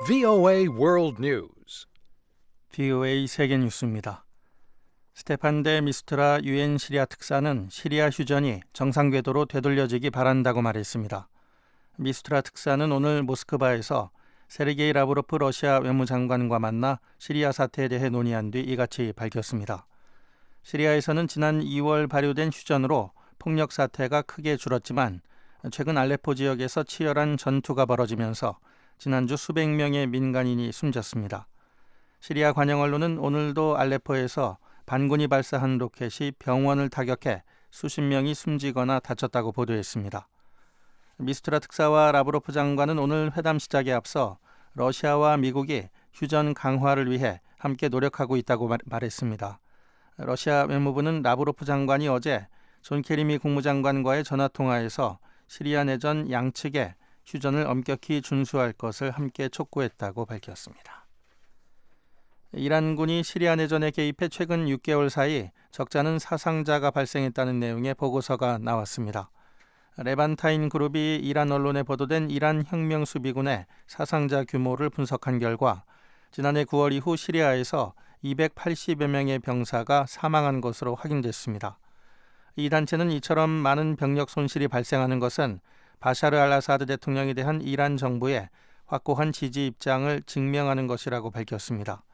VOA World News. VOA 세계 뉴스입니다. 스테판 데 미스트라 유엔 시리아 특사는 시리아 휴전이 정상 궤도로 되돌려지기 바란다고 말했습니다. 미스트라 특사는 오늘 모스크바에서 세르게이 라브로프 러시아 외무장관과 만나 시리아 사태에 대해 논의한 뒤 이같이 밝혔습니다. 시리아에서는 지난 2월 발효된 휴전으로 폭력 사태가 크게 줄었지만 최근 알레포 지역에서 치열한 전투가 벌어지면서 지난주 수백 명의 민간인이 숨졌습니다. 시리아 관영 언론은 오늘도 알레포에서 반군이 발사한 로켓이 병원을 타격해 수십 명이 숨지거나 다쳤다고 보도했습니다. 미스트라 특사와 라브로프 장관은 오늘 회담 시작에 앞서 러시아와 미국이 휴전 강화를 위해 함께 노력하고 있다고 말했습니다. 러시아 외무부는 라브로프 장관이 어제 존 케리 미 국무장관과의 전화통화에서 시리아 내전 양측에 휴전을 엄격히 준수할 것을 함께 촉구했다고 밝혔습니다. 이란군이 시리아 내전에 개입해 최근 6개월 사이 적잖은 사상자가 발생했다는 내용의 보고서가 나왔습니다. 레반타인 그룹이 이란 언론에 보도된 이란 혁명수비군의 사상자 규모를 분석한 결과 지난해 9월 이후 시리아에서 280여 명의 병사가 사망한 것으로 확인됐습니다. 이 단체는 이처럼 많은 병력 손실이 발생하는 것은 바샤르 알 아사드 대통령에 대한 이란 정부의 확고한 지지 입장을 증명하는 것이라고 밝혔습니다.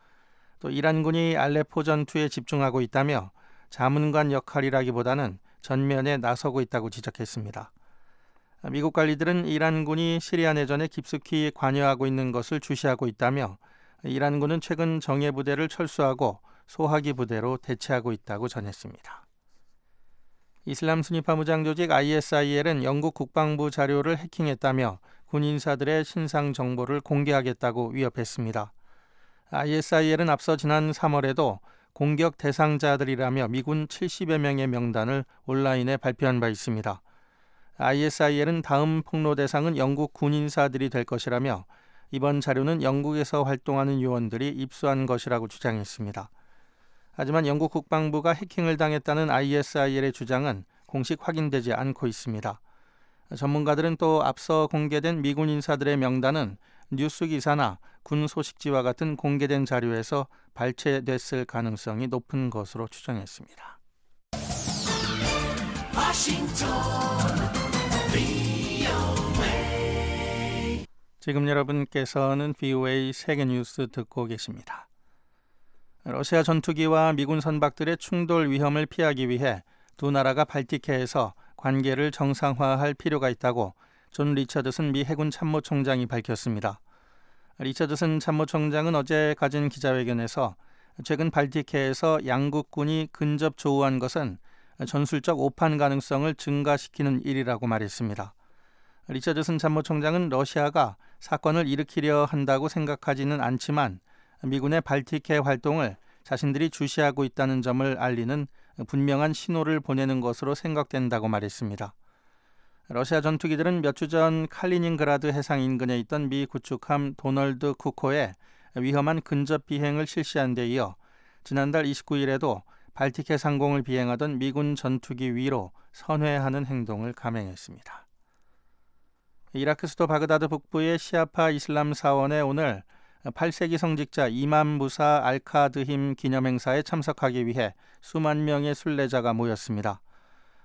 또 이란군이 알레포 전투에 집중하고 있다며 자문관 역할이라기보다는 전면에 나서고 있다고 지적했습니다. 미국 관리들은 이란군이 시리아 내전에 깊숙이 관여하고 있는 것을 주시하고 있다며 이란군은 최근 정예 부대를 철수하고 소화기 부대로 대체하고 있다고 전했습니다. 이슬람 순위파 무장 조직 ISIL은 영국 국방부 자료를 해킹했다며 군 인사들의 신상 정보를 공개하겠다고 위협했습니다. ISIL은 앞서 지난 3월에도 공격 대상자들이라며 미군 70여 명의 명단을 온라인에 발표한 바 있습니다. ISIL은 다음 폭로 대상은 영국 군 인사들이 될 것이라며 이번 자료는 영국에서 활동하는 요원들이 입수한 것이라고 주장했습니다. 하지만 영국 국방부가 해킹을 당했다는 ISIL의 주장은 공식 확인되지 않고 있습니다. 전문가들은 또 앞서 공개된 미군 인사들의 명단은 뉴스 기사나 군 소식지와 같은 공개된 자료에서 발췌됐을 가능성이 높은 것으로 추정했습니다. 지금 여러분께서는 VOA 세계 뉴스 듣고 계십니다. 러시아 전투기와 미군 선박들의 충돌 위험을 피하기 위해 두 나라가 발틱해에서 관계를 정상화할 필요가 있다고 존 리처드슨 미 해군 참모총장이 밝혔습니다. 리처드슨 참모총장은 어제 가진 기자회견에서 최근 발틱해에서 양국군이 근접 조우한 것은 전술적 오판 가능성을 증가시키는 일이라고 말했습니다. 리처드슨 참모총장은 러시아가 사건을 일으키려 한다고 생각하지는 않지만 미군의 발틱해 활동을 자신들이 주시하고 있다는 점을 알리는 분명한 신호를 보내는 것으로 생각된다고 말했습니다. 러시아 전투기들은 몇 주 전 칼리닝그라드 해상 인근에 있던 미 구축함 도널드 쿠코에 위험한 근접 비행을 실시한 데 이어 지난달 29일에도 발틱해 상공을 비행하던 미군 전투기 위로 선회하는 행동을 감행했습니다. 이라크 수도 바그다드 북부의 시아파 이슬람 사원에 오늘 8세기 성직자 이맘 무사 알카드힘 기념행사에 참석하기 위해 수만 명의 순례자가 모였습니다.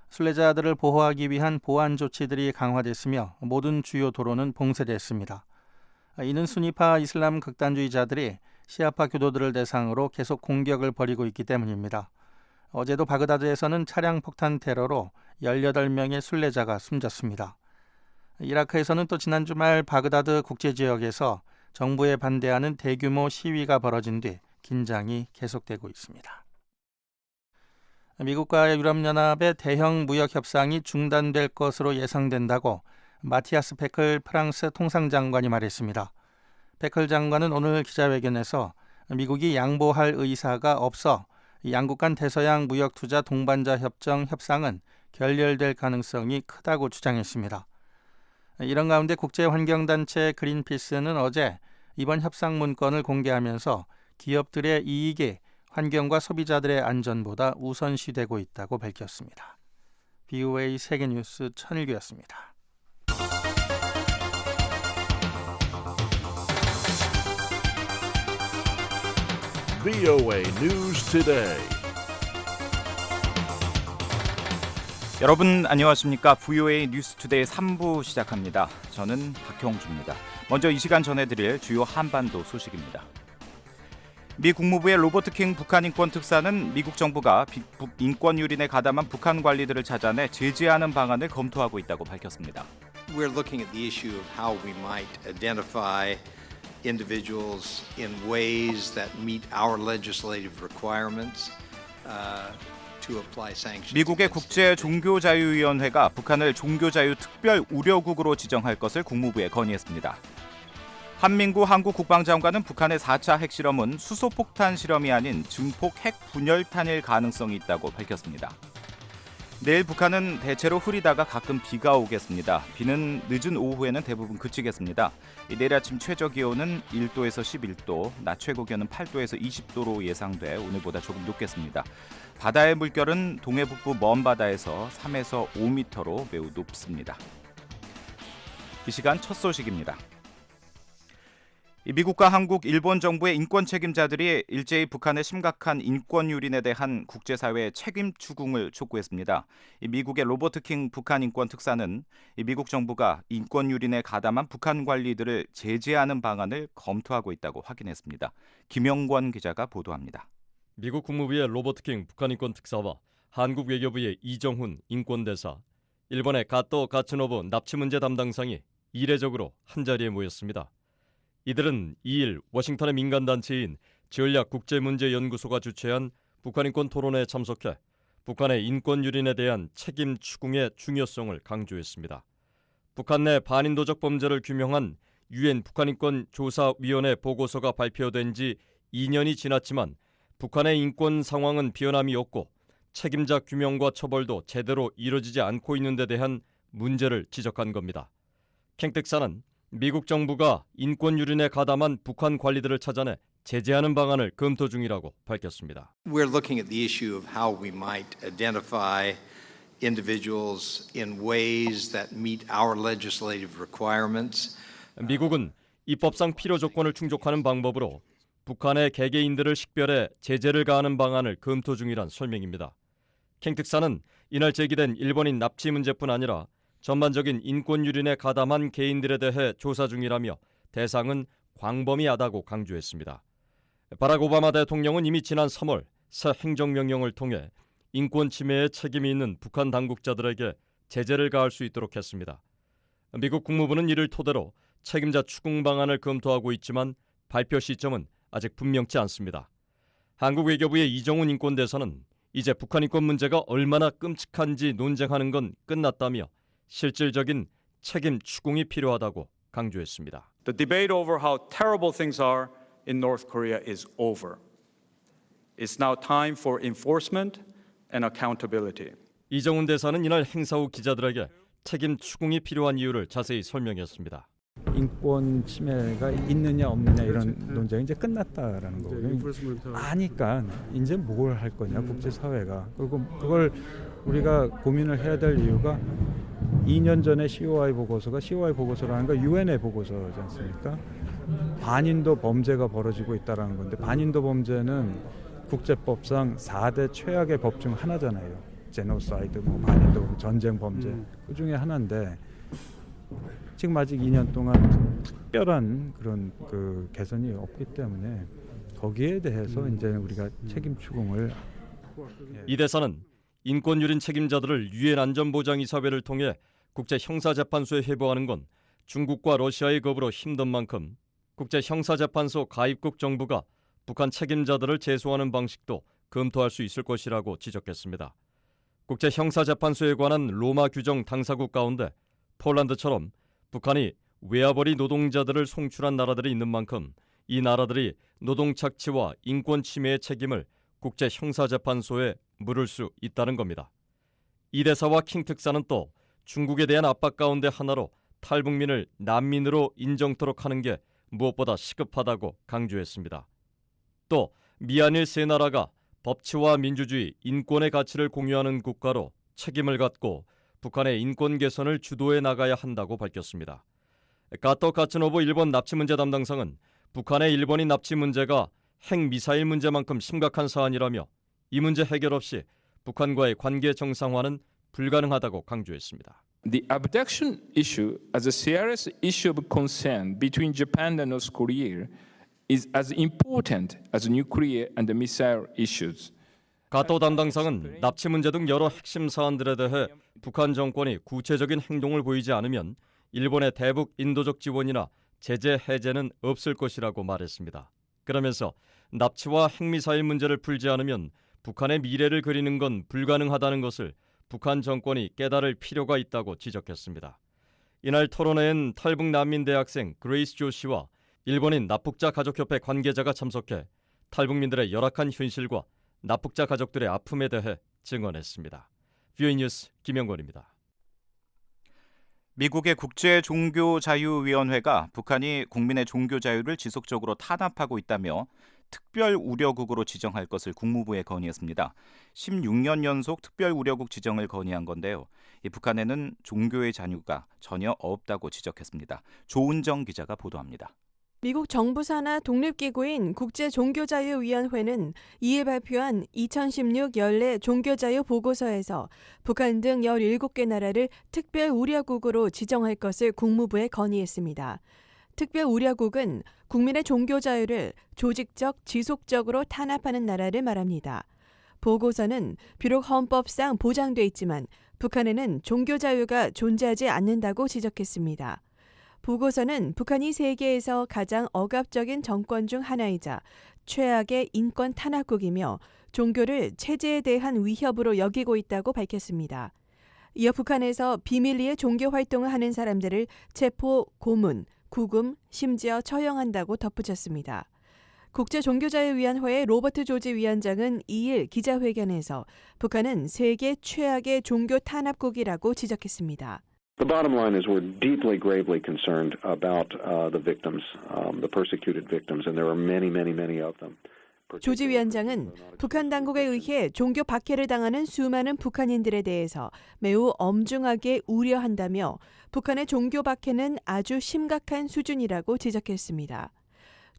순례자들을 보호하기 위한 보안 조치들이 강화됐으며 모든 주요 도로는 봉쇄됐습니다. 이는 순위파 이슬람 극단주의자들이 시아파 교도들을 대상으로 계속 공격을 벌이고 있기 때문입니다. 어제도 바그다드에서는 차량 폭탄 테러로 18명의 순례자가 숨졌습니다. 이라크에서는 또 지난 주말 바그다드 국제지역에서 정부에 반대하는 대규모 시위가 벌어진 뒤 긴장이 계속되고 있습니다. 미국과 유럽연합의 대형 무역 협상이 중단될 것으로 예상된다고 마티아스 페클 프랑스 통상장관이 말했습니다. 페클 장관은 오늘 기자회견에서 미국이 양보할 의사가 없어 양국 간 대서양 무역투자 동반자 협정 협상은 결렬될 가능성이 크다고 주장했습니다. 이런 가운데 국제환경단체 그린피스는 어제 이번 협상 문건을 공개하면서 기업들의 이익이 환경과 소비자들의 안전보다 우선시되고 있다고 밝혔습니다. VOA 세계뉴스 천일규였습니다. VOA News Today. 여러분 안녕하십니까? VOA 뉴스투데이 3부 시작합니다. 저는 박형주입니다. 먼저 이 시간 전해드릴 주요 한반도 소식입니다. 미 국무부의 로버트 킹 북한 인권 특사는 미국 정부가 인권 유린에 가담한 북한 관리들을 찾아내 제재하는 방안을 검토하고 있다고 밝혔습니다. We're looking at the issue of how we might identify individuals in ways that meet our legislative requirements. 미국의 국제종교자유위원회가 북한을 종교자유 특별 우려국으로 지정할 것을 국무부에 건의했습니다. 한민구 한국 국방장관은 북한의 4차 핵실험은 수소폭탄 실험이 아닌 증폭 핵 분열탄일 가능성이 있다고 밝혔습니다. 내일 북한은 대체로 흐리다가 가끔 비가 오겠습니다. 비는 늦은 오후에는 대부분 그치겠습니다. 내일 아침 최저 기온은 1도에서 11도, 낮 최고 기온은 8도에서 20도로 예상돼 오늘보다 조금 높겠습니다. 바다의 물결은 동해 북부 먼 바다에서 3에서 5m로 매우 높습니다. 이 시간 첫 소식입니다. 미국과 한국, 일본 정부의 인권 책임자들이 일제히 북한의 심각한 인권 유린에 대한 국제사회의 책임 추궁을 촉구했습니다. 미국의 로버트 킹 북한 인권 특사는 미국 정부가 인권 유린에 가담한 북한 관리들을 제재하는 방안을 검토하고 있다고 확인했습니다. 김영권 기자가 보도합니다. 미국 국무부의 로버트 킹 북한 인권 특사와 한국 외교부의 이정훈 인권대사, 일본의 가토 가츠노부 납치 문제 담당상이 이례적으로 한자리에 모였습니다. 이들은 2일 워싱턴의 민간단체인 전략국제문제연구소가 주최한 북한인권 토론회에 참석해 북한의 인권 유린에 대한 책임 추궁의 중요성을 강조했습니다. 북한 내 반인도적 범죄를 규명한 유엔 북한인권조사위원회 보고서가 발표된 지 2년이 지났지만 북한의 인권 상황은 변함이 없고 책임자 규명과 처벌도 제대로 이루어지지 않고 있는 데 대한 문제를 지적한 겁니다. 킹 특사는 미국 정부가 인권 유린에 가담한 북한 관리들을 찾아내 제재하는 방안을 검토 중이라고 밝혔습니다. We're looking at the issue of how we might identify individuals in ways that meet our legislative requirements. 미국은 입법상 필요 조건을 충족하는 방법으로 북한의 개개인들을 식별해 제재를 가하는 방안을 검토 중이란 설명입니다. 킹 특사는 이날 제기된 일본인 납치 문제뿐 아니라 전반적인 인권 유린에 가담한 개인들에 대해 조사 중이라며 대상은 광범위하다고 강조했습니다. 바락 오바마 대통령은 이미 지난 3월 새 행정명령을 통해 인권 침해에 책임이 있는 북한 당국자들에게 제재를 가할 수 있도록 했습니다. 미국 국무부는 이를 토대로 책임자 추궁 방안을 검토하고 있지만 발표 시점은 아직 분명치 않습니다. 한국 외교부의 이정훈 인권대사는 이제 북한 인권 문제가 얼마나 끔찍한지 논쟁하는 건 끝났다며 실질적인 책임 추궁이 필요하다고 강조했습니다. The debate over how terrible things are in North Korea is over. It's now time for enforcement and accountability. 이정훈 대사는 이날 행사 후 기자들에게 책임 추궁이 필요한 이유를 자세히 설명했습니다. 인권 침해가 있느냐 없느냐 이런 논쟁이 이제 끝났다라는 거고요. 아니까 이제 뭘 할 거냐 국제사회가. 그리고 그걸 우리가 고민을 해야 될 이유가 2년 전에 COI 보고서라는 거 유엔의 보고서지 않습니까? 반인도 범죄가 벌어지고 있다는 건데 반인도 범죄는 국제법상 4대 최악의 법 중 하나잖아요. 제노사이드, 반인도 전쟁 범죄 그 중에 하나인데 지금 아직 2년 동안 특별한 그런 그 개선이 없기 때문에 거기에 대해서 이제 우리가 책임 추궁을 이 대사는 인권 유린 책임자들을 유엔 안전보장이사회를 통해 국제형사재판소에 회부하는 건 중국과 러시아의 겁으로 힘든 만큼 국제형사재판소 가입국 정부가 북한 책임자들을 제소하는 방식도 검토할 수 있을 것이라고 지적했습니다. 국제형사재판소에 관한 로마 규정 당사국 가운데 폴란드처럼 북한이 외화벌이 노동자들을 송출한 나라들이 있는 만큼 이 나라들이 노동 착취와 인권 침해의 책임을 국제형사재판소에 물을 수 있다는 겁니다. 이 대사와 킹 특사는 또 중국에 대한 압박 가운데 하나로 탈북민을 난민으로 인정토록 하는 게 무엇보다 시급하다고 강조했습니다. 또 미한일 세 나라가 법치와 민주주의, 인권의 가치를 공유하는 국가로 책임을 갖고 북한의 인권 개선을 주도해 나가야 한다고 밝혔습니다. 가토 가츠노부 일본 납치 문제 담당상은 북한의 일본인 납치 문제가 핵미사일 문제만큼 심각한 사안이라며 이 문제 해결 없이 북한과의 관계 정상화는 불가능하다고 강조했습니다. The abduction issue as a serious issue of concern between Japan and North Korea is as important as nuclear and missile issues. 가토 담당상은 납치 문제 등 여러 핵심 사안들에 대해 북한 정권이 구체적인 행동을 보이지 않으면 일본의 대북 인도적 지원이나 제재 해제는 없을 것이라고 말했습니다. 그러면서 납치와 핵미사일 문제를 풀지 않으면 북한의 미래를 그리는 건 불가능하다는 것을 북한 정권이 깨달을 필요가 있다고 지적했습니다. 이날 토론회엔 탈북 난민 대학생 그레이스 조 씨와 일본인 납북자 가족협회 관계자가 참석해 탈북민들의 열악한 현실과 납북자 가족들의 아픔에 대해 증언했습니다. VOA 뉴스 김영권입니다. 미국의 국제종교자유위원회가 북한이 국민의 종교 자유를 지속적으로 탄압하고 있다며 특별 우려국으로 지정할 것을 국무부에 건의했습니다. 16년 연속 특별 우려국 지정을 건의한 건데요. 이 북한에는 종교의 자유가 전혀 없다고 지적했습니다. 조은정 기자가 보도합니다. 미국 정부 산하 독립기구인 국제종교자유위원회는 2일 발표한 2016 연례 종교자유 보고서에서 북한 등 17개 나라를 특별 우려국으로 지정할 것을 국무부에 건의했습니다. 특별 우려국은 국민의 종교 자유를 조직적, 지속적으로 탄압하는 나라를 말합니다. 보고서는 비록 헌법상 보장돼 있지만 북한에는 종교 자유가 존재하지 않는다고 지적했습니다. 보고서는 북한이 세계에서 가장 억압적인 정권 중 하나이자 최악의 인권 탄압국이며 종교를 체제에 대한 위협으로 여기고 있다고 밝혔습니다. 이어 북한에서 비밀리에 종교 활동을 하는 사람들을 체포, 고문, 구금, 심지어 처형한다고 덧붙였습니다. 국제종교자유위원회의 로버트 조지 위원장은 2일 기자회견에서 북한은 세계 최악의 종교 탄압국이라고 지적했습니다. The bottom line is we're deeply, gravely concerned about the victims, the persecuted victims, and there are many, many, many of them. 조지 위원장은 북한 당국에 의해 종교 박해를 당하는 수많은 북한인들에 대해서 매우 엄중하게 우려한다며 북한의 종교 박해는 아주 심각한 수준이라고 지적했습니다.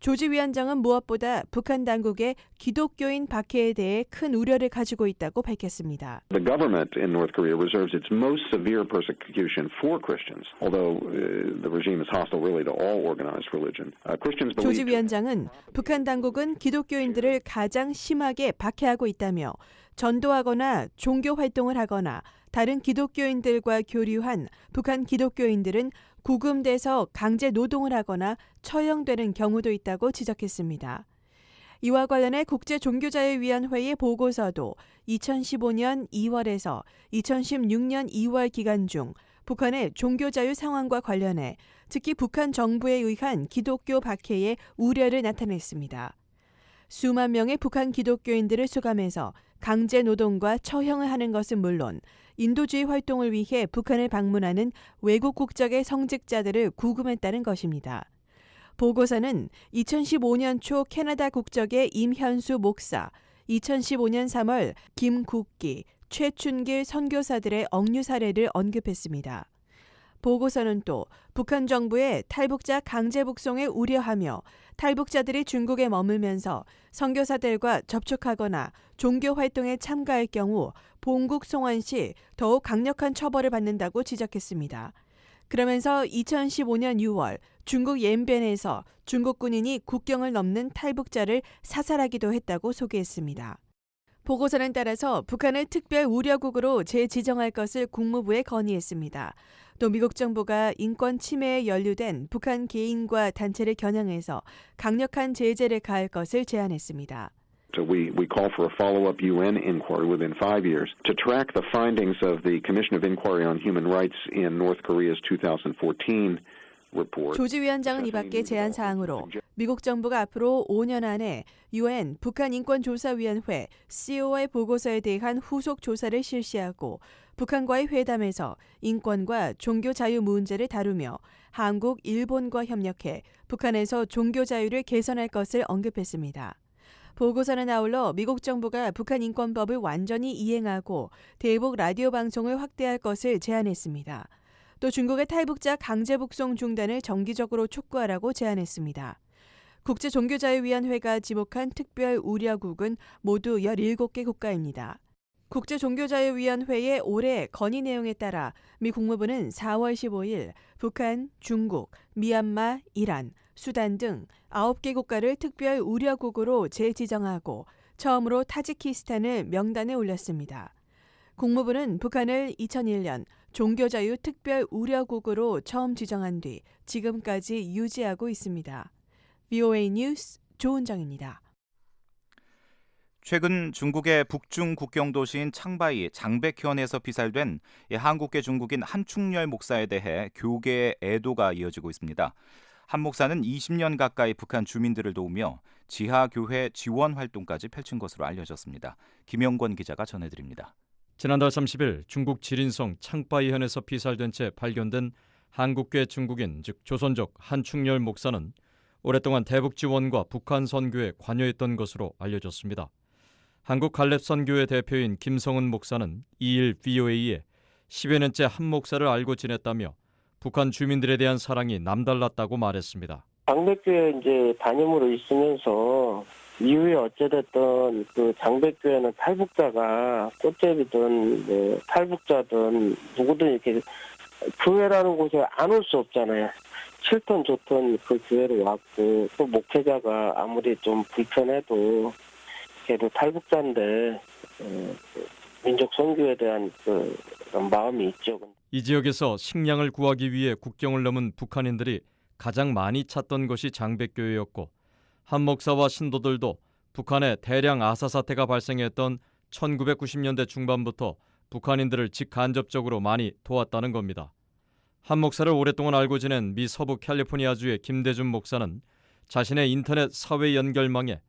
조지 위원장은 무엇보다 북한 당국의 기독교인 박해에 대해 큰 우려를 가지고 있다고 밝혔습니다. The government in North Korea reserves its most severe persecution for Christians, although the regime is hostile really to all organized religion. Christians believe. 조지 위원장은 북한 당국은 기독교인들을 가장 심하게 박해하고 있다며 전도하거나 종교 활동을 하거나 다른 기독교인들과 교류한 북한 기독교인들은 구금돼서 강제 노동을 하거나 처형되는 경우도 있다고 지적했습니다. 이와 관련해 국제종교자유위원회의 보고서도 2015년 2월에서 2016년 2월 기간 중 북한의 종교자유 상황과 관련해 특히 북한 정부에 의한 기독교 박해의 우려를 나타냈습니다. 수만 명의 북한 기독교인들을 수감해서 강제 노동과 처형을 하는 것은 물론 인도주의 활동을 위해 북한을 방문하는 외국 국적의 성직자들을 구금했다는 것입니다. 보고서는 2015년 초 캐나다 국적의 임현수 목사, 2015년 3월 김국기, 최춘길 선교사들의 억류 사례를 언급했습니다. 보고서는 또 북한 정부의 탈북자 강제 북송에 우려하며 탈북자들이 중국에 머물면서 선교사들과 접촉하거나 종교 활동에 참가할 경우 본국 송환 시 더욱 강력한 처벌을 받는다고 지적했습니다. 그러면서 2015년 6월 중국 옌변에서 중국 군인이 국경을 넘는 탈북자를 사살하기도 했다고 소개했습니다. 보고서는 따라서 북한을 특별 우려국으로 재지정할 것을 국무부에 건의했습니다. 또 미국 정부가 인권 침해에 연루된 북한 개인과 단체를 겨냥해서 강력한 제재를 가할 것을 제안했습니다. So we call for a follow-up UN inquiry within 5 years to track the findings of the Commission of Inquiry on Human Rights in North Korea's 2014 report. 조지 위원장은 이 밖에 제안 사항으로 미국 정부가 앞으로 5년 안에 UN 북한 인권조사위원회 COI 보고서에 대한 후속 조사를 실시하고 북한과의 회담에서 인권과 종교 자유 문제를 다루며 한국, 일본과 협력해 북한에서 종교 자유를 개선할 것을 언급했습니다. 보고서는 아울러 미국 정부가 북한 인권법을 완전히 이행하고 대북 라디오 방송을 확대할 것을 제안했습니다. 또 중국의 탈북자 강제 북송 중단을 정기적으로 촉구하라고 제안했습니다. 국제종교자유위원회가 지목한 특별 우려국은 모두 17개 국가입니다. 국제종교자유위원회의 올해 건의 내용에 따라 미 국무부는 4월 15일 북한, 중국, 미얀마, 이란, 수단 등 9개 국가를 특별 우려국으로 재지정하고 처음으로 타지키스탄을 명단에 올렸습니다. 국무부는 북한을 2001년 종교자유 특별 우려국으로 처음 지정한 뒤 지금까지 유지하고 있습니다. VOA 뉴스 조은정입니다. 최근 중국의 북중 국경 도시인 창바이 장백현에서 피살된 한국계 중국인 한충렬 목사에 대해 교계의 애도가 이어지고 있습니다. 한 목사는 20년 가까이 북한 주민들을 도우며 지하교회 지원 활동까지 펼친 것으로 알려졌습니다. 김영권 기자가 전해드립니다. 지난달 30일 중국 지린성 창바이현에서 피살된 채 발견된 한국계 중국인 즉 조선족 한충렬 목사는 오랫동안 대북 지원과 북한 선교에 관여했던 것으로 알려졌습니다. 한국 갈렙선교회 대표인 김성은 목사는 2일 VOA에 10여 년째 한 목사를 알고 지냈다며 북한 주민들에 대한 사랑이 남달랐다고 말했습니다. 장백교회 이제 담임으로 있으면서 이후에 어찌됐든 그 장백교회는 탈북자가 꽃제비든 탈북자든 누구든 이렇게 교회라는 곳에 안 올 수 없잖아요. 싫든 좋든 그 교회로 왔고 또 목회자가 아무리 좀 불편해도 그래도 탈북자인데 민족 선교에 대한 그런 마음이 있죠. 이 지역에서 식량을 구하기 위해 국경을 넘은 북한인들이 가장 많이 찾던 것이 장백교회였고 한 목사와 신도들도 북한에 대량 아사 사태가 발생했던 1990년대 중반부터 북한인들을 직간접적으로 많이 도왔다는 겁니다. 한 목사를 오랫동안 알고 지낸 미 서부 캘리포니아주의 김대준 목사는 자신의 인터넷 사회 연결망에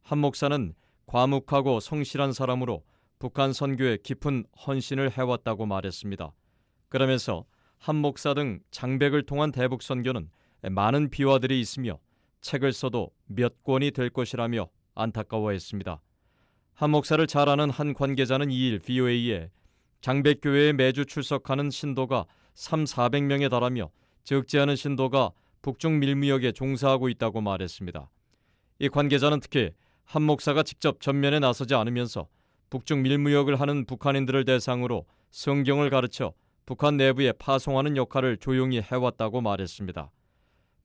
한 목사는 과묵하고 성실한 사람으로 북한 선교에 깊은 헌신을 해왔다고 말했습니다. 그러면서 한 목사 등 장백을 통한 대북 선교는 많은 비화들이 있으며 책을 써도 몇 권이 될 것이라며 안타까워했습니다. 한 목사를 잘 아는 한 관계자는 2일 VOA에 장백교회에 매주 출석하는 신도가 300~400명에 달하며 적지 않은 신도가 북중 밀무역에 종사하고 있다고 말했습니다. 이 관계자는 특히 한 목사가 직접 전면에 나서지 않으면서 북중 밀무역을 하는 북한인들을 대상으로 성경을 가르쳐 북한 내부에 파송하는 역할을 조용히 해왔다고 말했습니다.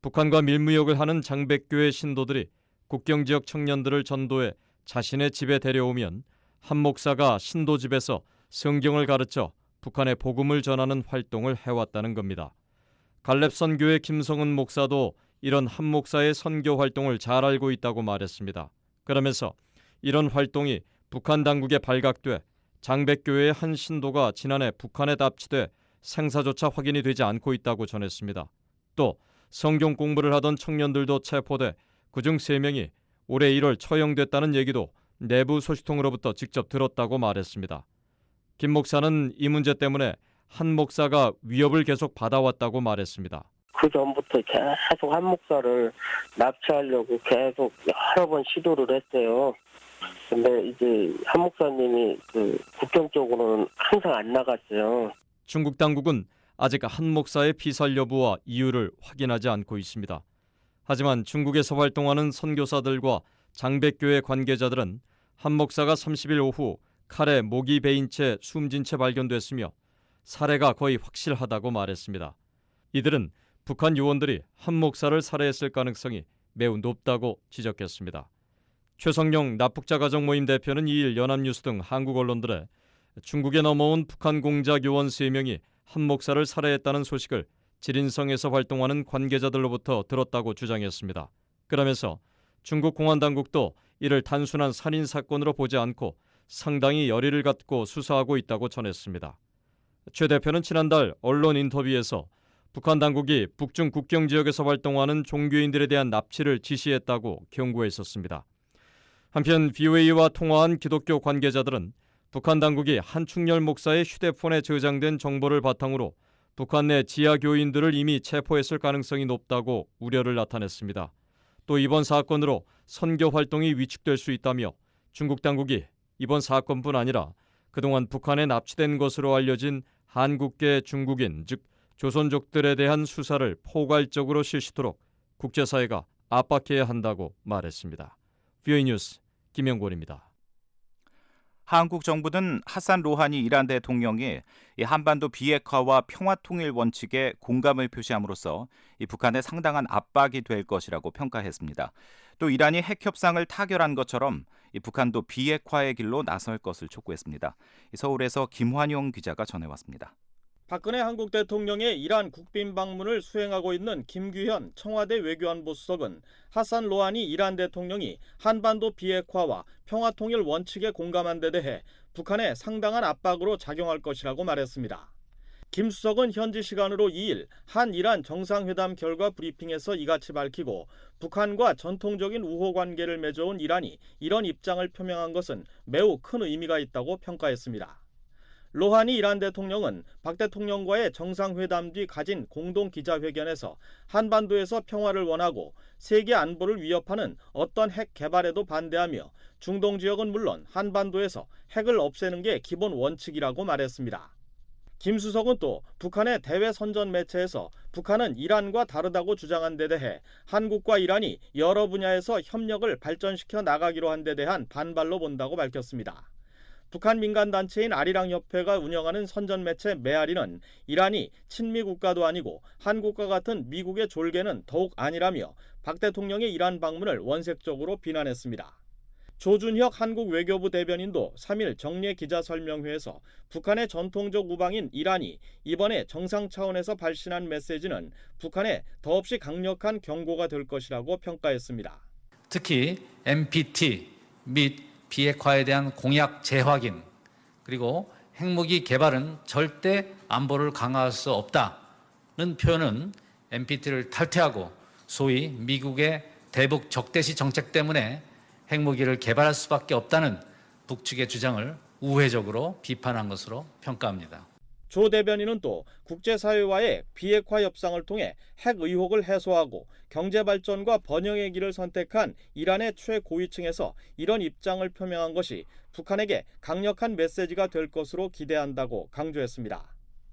북한과 밀무역을 하는 장백교회 신도들이 국경지역 청년들을 전도해 자신의 집에 데려오면 한 목사가 신도 집에서 성경을 가르쳐 북한에 복음을 전하는 활동을 해왔다는 겁니다. 갈렙선교회 김성은 목사도 이런 한 목사의 선교 활동을 잘 알고 있다고 말했습니다. 그러면서 이런 활동이 북한 당국에 발각돼 장백교회의 한 신도가 지난해 북한에 납치돼 생사조차 확인이 되지 않고 있다고 전했습니다. 또 성경 공부를 하던 청년들도 체포돼 그중 3명이 올해 1월 처형됐다는 얘기도 내부 소식통으로부터 직접 들었다고 말했습니다. 김 목사는 이 문제 때문에 한 목사가 위협을 계속 받아왔다고 말했습니다. 그 전부터 계속 한 목사를 납치하려고 계속 여러 번 시도를 했어요. 근데 이제 한 목사님이 그 국경 쪽으로는 항상 안 나갔어요. 중국 당국은 아직 한 목사의 피살 여부와 이유를 확인하지 않고 있습니다. 하지만 중국에서 활동하는 선교사들과 장백교회 관계자들은 한 목사가 30일 오후 칼에 목이 베인 채 숨진 채 발견됐으며 살해가 거의 확실하다고 말했습니다. 이들은 북한 요원들이 한 목사를 살해했을 가능성이 매우 높다고 지적했습니다. 최성룡 납북자 가정 모임 대표는 2일 연합뉴스 등 한국 언론들에 중국에 넘어온 북한 공작 요원 3명이 한 목사를 살해했다는 소식을 지린성에서 활동하는 관계자들로부터 들었다고 주장했습니다. 그러면서 중국 공안 당국도 이를 단순한 살인 사건으로 보지 않고 상당히 열의를 갖고 수사하고 있다고 전했습니다. 최 대표는 지난달 언론 인터뷰에서 북한 당국이 북중 국경 지역에서 활동하는 종교인들에 대한 납치를 지시했다고 경고했었습니다. 한편 VOA와 통화한 기독교 관계자들은 북한 당국이 한충렬 목사의 휴대폰에 저장된 정보를 바탕으로 북한 내 지하 교인들을 이미 체포했을 가능성이 높다고 우려를 나타냈습니다. 또 이번 사건으로 선교 활동이 위축될 수 있다며 중국 당국이 이번 사건뿐 아니라 그동안 북한에 납치된 것으로 알려진 한국계 중국인 즉 조선족들에 대한 수사를 포괄적으로 실시도록 국제사회가 압박해야 한다고 말했습니다. VOA 뉴스 김영권입니다. 한국 정부는 하산 로하니 이란 대통령이 이 한반도 비핵화와 평화통일 원칙에 공감을 표시함으로써 이 북한에 상당한 압박이 될 것이라고 평가했습니다. 또 이란이 핵 협상을 타결한 것처럼 이 북한도 비핵화의 길로 나설 것을 촉구했습니다. 서울에서 김환용 기자가 전해왔습니다. 박근혜 한국 대통령의 이란 국빈 방문을 수행하고 있는 김규현 청와대 외교안보 수석은 하산 로하니 이란 대통령이 한반도 비핵화와 평화통일 원칙에 공감한 데 대해 북한에 상당한 압박으로 작용할 것이라고 말했습니다. 김 수석은 현지 시간으로 2일 한이란 정상회담 결과 브리핑에서 이같이 밝히고 북한과 전통적인 우호 관계를 맺어온 이란이 이런 입장을 표명한 것은 매우 큰 의미가 있다고 평가했습니다. 로하니 이란 대통령은 박 대통령과의 정상회담 뒤 가진 공동 기자회견에서 한반도에서 평화를 원하고 세계 안보를 위협하는 어떤 핵 개발에도 반대하며 중동 지역은 물론 한반도에서 핵을 없애는 게 기본 원칙이라고 말했습니다. 김 수석은 또 북한의 대외 선전 매체에서 북한은 이란과 다르다고 주장한 데 대해 한국과 이란이 여러 분야에서 협력을 발전시켜 나가기로 한 데 대한 반발로 본다고 밝혔습니다. 북한 민간단체인 아리랑협회가 운영하는 선전매체 메아리는 이란이 친미 국가도 아니고 한국과 같은 미국의 졸개는 더욱 아니라며 박 대통령의 이란 방문을 원색적으로 비난했습니다. 조준혁 한국 외교부 대변인도 3일 정례 기자설명회에서 북한의 전통적 우방인 이란이 이번에 정상 차원에서 발신한 메시지는 북한에 더없이 강력한 경고가 될 것이라고 평가했습니다. 특히 NPT 및 비핵화에 대한 공약 재확인, 그리고 핵무기 개발은 절대 안보를 강화할 수 없다는 표현은 NPT를 탈퇴하고 소위 미국의 대북 적대시 정책 때문에 핵무기를 개발할 수밖에 없다는 북측의 주장을 우회적으로 비판한 것으로 평가합니다. 조 대변인은 또 국제사회와의 비핵화 협상을 통해 핵 의혹을 해소하고 경제발전과 번영의 길을 선택한 이란의 최고위층에서 이런 입장을 표명한 것이 북한에게 강력한 메시지가 될 것으로 기대한다고 강조했습니다.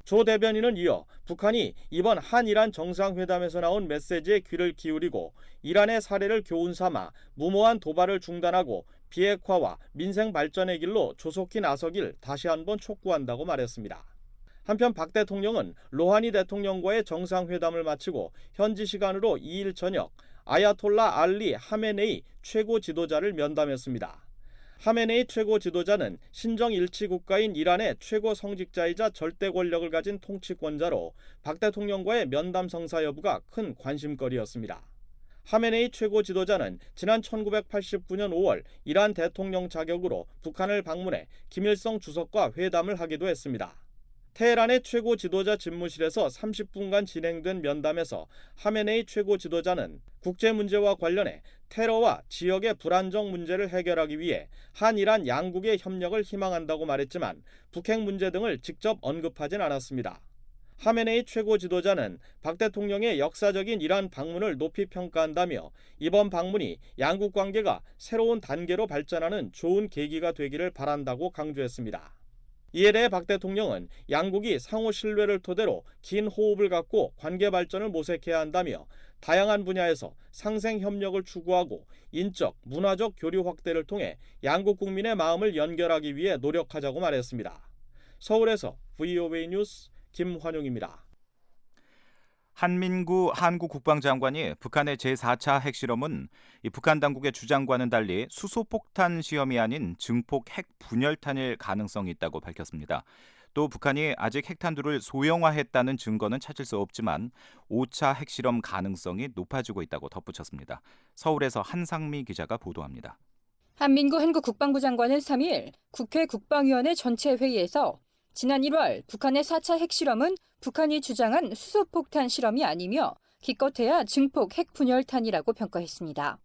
조 대변인은 이어 북한이 이번 한이란 정상회담에서 나온 메시지에 귀를 기울이고 이란의 사례를 교훈 삼아 무모한 도발을 중단하고 비핵화와 민생 발전의 길로 조속히 나서길 다시 한번 촉구한다고 말했습니다. 한편 박 대통령은 로하니 대통령과의 정상회담을 마치고 현지 시간으로 2일 저녁 아야톨라 알리 하메네이 최고 지도자를 면담했습니다. 하메네이 최고 지도자는 신정 일치 국가인 이란의 최고 성직자이자 절대 권력을 가진 통치권자로 박 대통령과의 면담 성사 여부가 큰 관심거리였습니다. 하메네이 최고 지도자는 지난 1989년 5월 이란 대통령 자격으로 북한을 방문해 김일성 주석과 회담을 하기도 했습니다. 테헤란의 최고 지도자 집무실에서 30분간 진행된 면담에서 하메네이 최고 지도자는 국제 문제와 관련해 테러와 지역의 불안정 문제를 해결하기 위해 한이란 양국의 협력을 희망한다고 말했지만 북핵 문제 등을 직접 언급하진 않았습니다. 하메네이 최고 지도자는 박 대통령의 역사적인 이란 방문을 높이 평가한다며 이번 방문이 양국 관계가 새로운 단계로 발전하는 좋은 계기가 되기를 바란다고 강조했습니다. 이에 대해 박 대통령은 양국이 상호 신뢰를 토대로 긴 호흡을 갖고 관계 발전을 모색해야 한다며 다양한 분야에서 상생 협력을 추구하고 인적, 문화적 교류 확대를 통해 양국 국민의 마음을 연결하기 위해 노력하자고 말했습니다. 서울에서 VOA 뉴스 김환용입니다. 한민구 한국 국방장관이 북한의 제4차 핵실험은 이 북한 당국의 주장과는 달리 수소폭탄 시험이 아닌 증폭 핵 분열탄일 가능성이 있다고 밝혔습니다. 또 북한이 아직 핵탄두를 소형화했다는 증거는 찾을 수 없지만 5차 핵실험 가능성이 높아지고 있다고 덧붙였습니다. 서울에서 한상미 기자가 보도합니다. 한민구 한국 국방부 장관은 3일 국회 국방위원회 전체 회의에서 지난 1월 북한의 4차 핵실험은 북한이 주장한 수소폭탄 실험이 아니며 기껏해야 증폭 핵분열탄이라고 평가했습니다.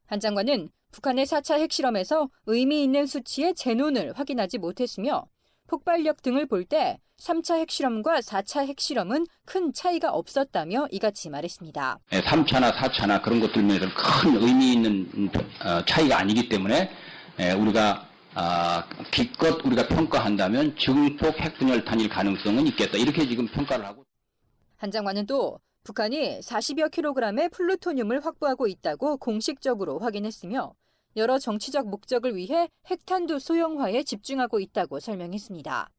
한 장관은 북한의 4차 핵실험에서 의미 있는 수치의 재논을 확인하지 못했으며 폭발력 등을 볼 때 3차 핵실험과 4차 핵실험은 큰 차이가 없었다며 이같이 말했습니다. 3차나 4차나 그런 것들에는 큰 의미 있는 차이가 아니기 때문에 우리가 기껏 우리가 평가한다면 증폭 핵분열탄일 가능성은 있겠다. 이렇게 지금 평가를 하고. 한 장관은 또 북한이 40여 킬로그램의 플루토늄을 확보하고 있다고 공식적으로 확인했으며 여러 정치적 목적을 위해 핵탄두 소형화에 집중하고 있다고 설명했습니다.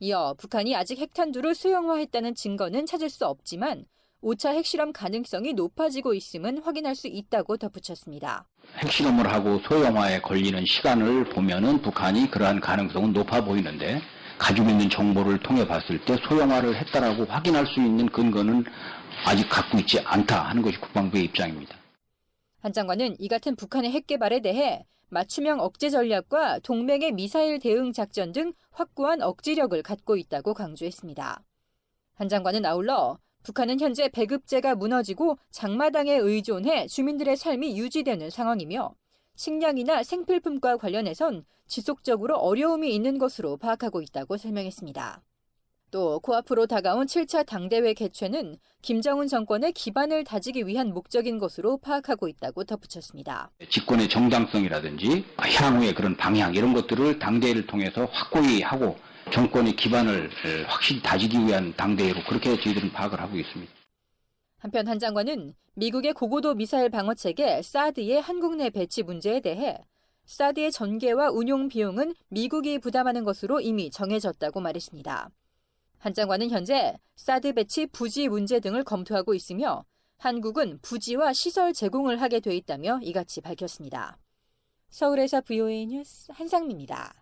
이어 북한이 아직 핵탄두를 소형화했다는 증거는 찾을 수 없지만 5차 핵실험 가능성이 높아지고 있음은 확인할 수 있다고 덧붙였습니다. 핵실험을 하고 소형화에 걸리는 시간을 보면은 북한이 그러한 가능성은 높아 보이는데 가지고 있는 정보를 통해 봤을 때 소형화를 했다라고 확인할 수 있는 근거는 아직 갖고 있지 않다 하는 것이 국방부의 입장입니다. 한 장관은 이 같은 북한의 핵 개발에 대해 맞춤형 억제 전략과 동맹의 미사일 대응 작전 등 확고한 억지력을 갖고 있다고 강조했습니다. 한 장관은 아울러 북한은 현재 배급제가 무너지고 장마당에 의존해 주민들의 삶이 유지되는 상황이며 식량이나 생필품과 관련해선 지속적으로 어려움이 있는 것으로 파악하고 있다고 설명했습니다. 또 코앞으로 다가온 7차 당대회 개최는 김정은 정권의 기반을 다지기 위한 목적인 것으로 파악하고 있다고 덧붙였습니다. 집권의 정당성이라든지 향후의 그런 방향 이런 것들을 당대회를 통해서 확고히 하고 정권의 기반을 확실히 다지기 위한 당대회로 그렇게 저희들은 파악을 하고 있습니다. 한편 한 장관은 미국의 고고도 미사일 방어체계 사드의 한국 내 배치 문제에 대해 사드의 전개와 운용 비용은 미국이 부담하는 것으로 이미 정해졌다고 말했습니다. 한 장관은 현재 사드 배치 부지 문제 등을 검토하고 있으며 한국은 부지와 시설 제공을 하게 돼 있다며 이같이 밝혔습니다. 서울에서 VOA 뉴스 한상미입니다.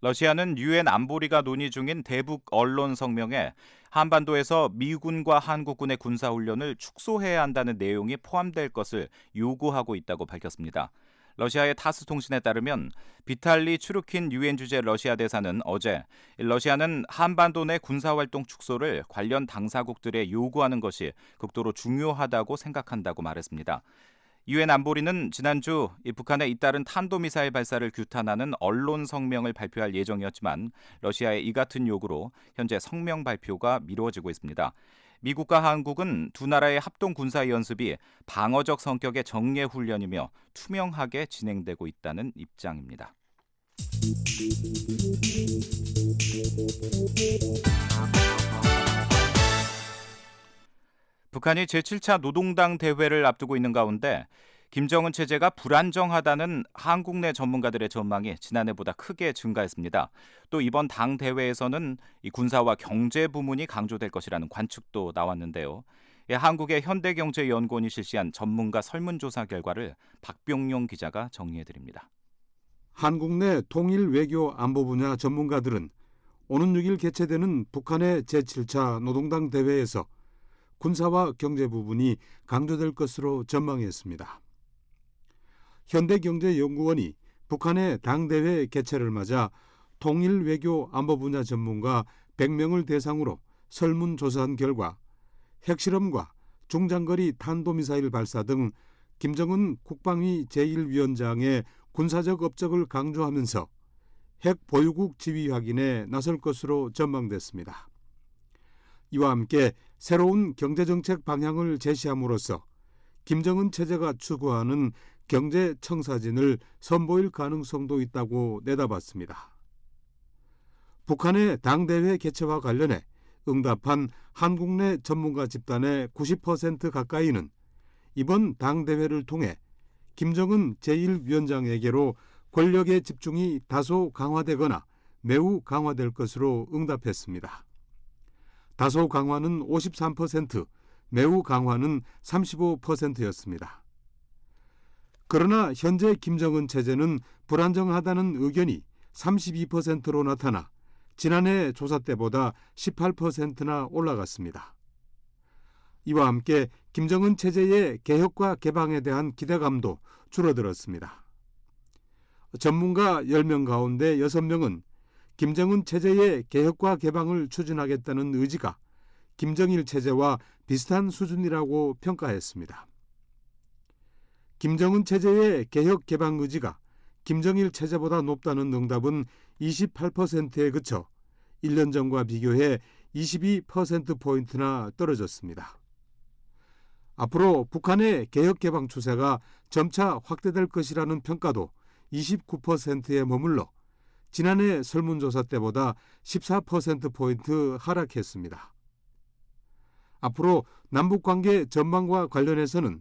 러시아는 유엔 안보리가 논의 중인 대북 언론 성명에 한반도에서 미군과 한국군의 군사훈련을 축소해야 한다는 내용이 포함될 것을 요구하고 있다고 밝혔습니다. 러시아의 타스 통신에 따르면 비탈리 추르킨 유엔 주재 러시아 대사는 어제 러시아는 한반도 내 군사활동 축소를 관련 당사국들에 요구하는 것이 극도로 중요하다고 생각한다고 말했습니다. 유엔 안보리는 지난주 북한의 잇따른 탄도미사일 발사를 규탄하는 언론 성명을 발표할 예정이었지만 러시아의 이 같은 요구로 현재 성명 발표가 미뤄지고 있습니다. 미국과 한국은 두 나라의 합동 군사 연습이 방어적 성격의 정례 훈련이며 투명하게 진행되고 있다는 입장입니다. 북한이 제7차 노동당 대회를 앞두고 있는 가운데 김정은 체제가 불안정하다는 한국 내 전문가들의 전망이 지난해보다 크게 증가했습니다. 또 이번 당 대회에서는 이 군사와 경제 부문이 강조될 것이라는 관측도 나왔는데요. 한국의 현대경제연구원이 실시한 전문가 설문조사 결과를 박병용 기자가 정리해드립니다. 한국 내 통일 외교 안보 분야 전문가들은 오는 6일 개최되는 북한의 제7차 노동당 대회에서 군사와 경제 부분이 강조될 것으로 전망했습니다. 현대경제연구원이 북한의 당대회 개최를 맞아 통일 외교 안보 분야 전문가 100명을 대상으로 설문조사한 결과 핵실험과 중장거리 탄도미사일 발사 등 김정은 국방위 제1위원장의 군사적 업적을 강조하면서 핵 보유국 지위 확인에 나설 것으로 전망됐습니다. 이와 함께 새로운 경제정책 방향을 제시함으로써 김정은 체제가 추구하는 경제 청사진을 선보일 가능성도 있다고 내다봤습니다. 북한의 당대회 개최와 관련해 응답한 한국 내 전문가 집단의 90% 가까이는 이번 당대회를 통해 김정은 제1위원장에게로 권력의 집중이 다소 강화되거나 매우 강화될 것으로 응답했습니다. 다소 강화는 53%, 매우 강화는 35%였습니다. 그러나 현재 김정은 체제는 불안정하다는 의견이 32%로 나타나 지난해 조사 때보다 18%나 올라갔습니다. 이와 함께 김정은 체제의 개혁과 개방에 대한 기대감도 줄어들었습니다. 전문가 10명 가운데 6명은 김정은 체제의 개혁과 개방을 추진하겠다는 의지가 김정일 체제와 비슷한 수준이라고 평가했습니다. 김정은 체제의 개혁 개방 의지가 김정일 체제보다 높다는 응답은 28%에 그쳐 1년 전과 비교해 22%포인트나 떨어졌습니다. 앞으로 북한의 개혁 개방 추세가 점차 확대될 것이라는 평가도 29%에 머물러 지난해 설문조사 때보다 14%포인트 하락했습니다. 앞으로 남북관계 전망과 관련해서는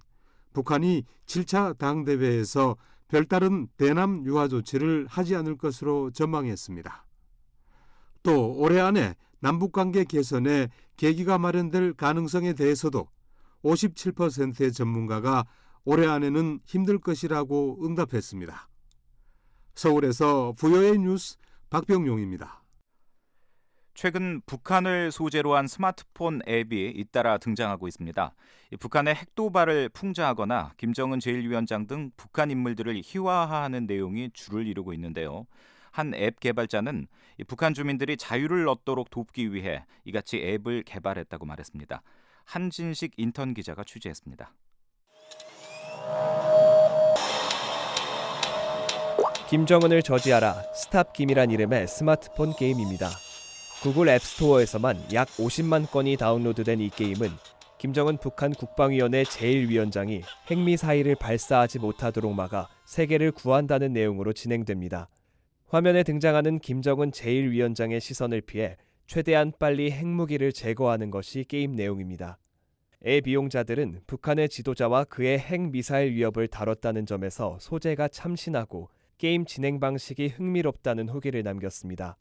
북한이 7차 당대회에서 별다른 대남 유화 조치를 하지 않을 것으로 전망했습니다. 또 올해 안에 남북관계 개선에 계기가 마련될 가능성에 대해서도 57%의 전문가가 올해 안에는 힘들 것이라고 응답했습니다. 서울에서 VOA 뉴스 박병용입니다. 최근 북한을 소재로 한 스마트폰 앱이 잇따라 등장하고 있습니다. 북한의 핵도발을 풍자하거나 김정은 제1위원장 등 북한 인물들을 희화화하는 내용이 주를 이루고 있는데요. 한 앱 개발자는 북한 주민들이 자유를 얻도록 돕기 위해 이같이 앱을 개발했다고 말했습니다. 한진식 인턴 기자가 취재했습니다. 김정은을 저지하라 스탑 김이란 이름의 스마트폰 게임입니다. 구글 앱스토어에서만 약 50만 건이 다운로드된 이 게임은 김정은 북한 국방위원회 제1위원장이 핵미사일을 발사하지 못하도록 막아 세계를 구한다는 내용으로 진행됩니다. 화면에 등장하는 김정은 제1위원장의 시선을 피해 최대한 빨리 핵무기를 제거하는 것이 게임 내용입니다. 앱 이용자들은 북한의 지도자와 그의 핵미사일 위협을 다뤘다는 점에서 소재가 참신하고 게임 진행 방식이 흥미롭다는 후기를 남겼습니다.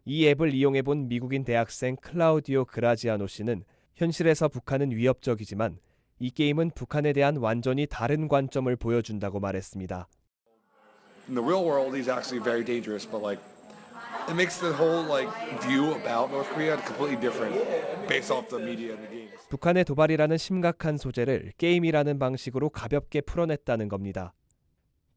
이 앱을 이용해본 미국인 대학생 클라우디오 그라지아노 씨는 현실에서 북한은 위협적이지만 이 게임은 북한에 대한 완전히 다른 관점을 보여준다고 말했습니다. In the real world, he's actually very dangerous, but it makes the whole view about North Korea completely different based off the media and the games. 북한의 도발이라는 심각한 소재를 게임이라는 방식으로 가볍게 풀어냈다는 겁니다.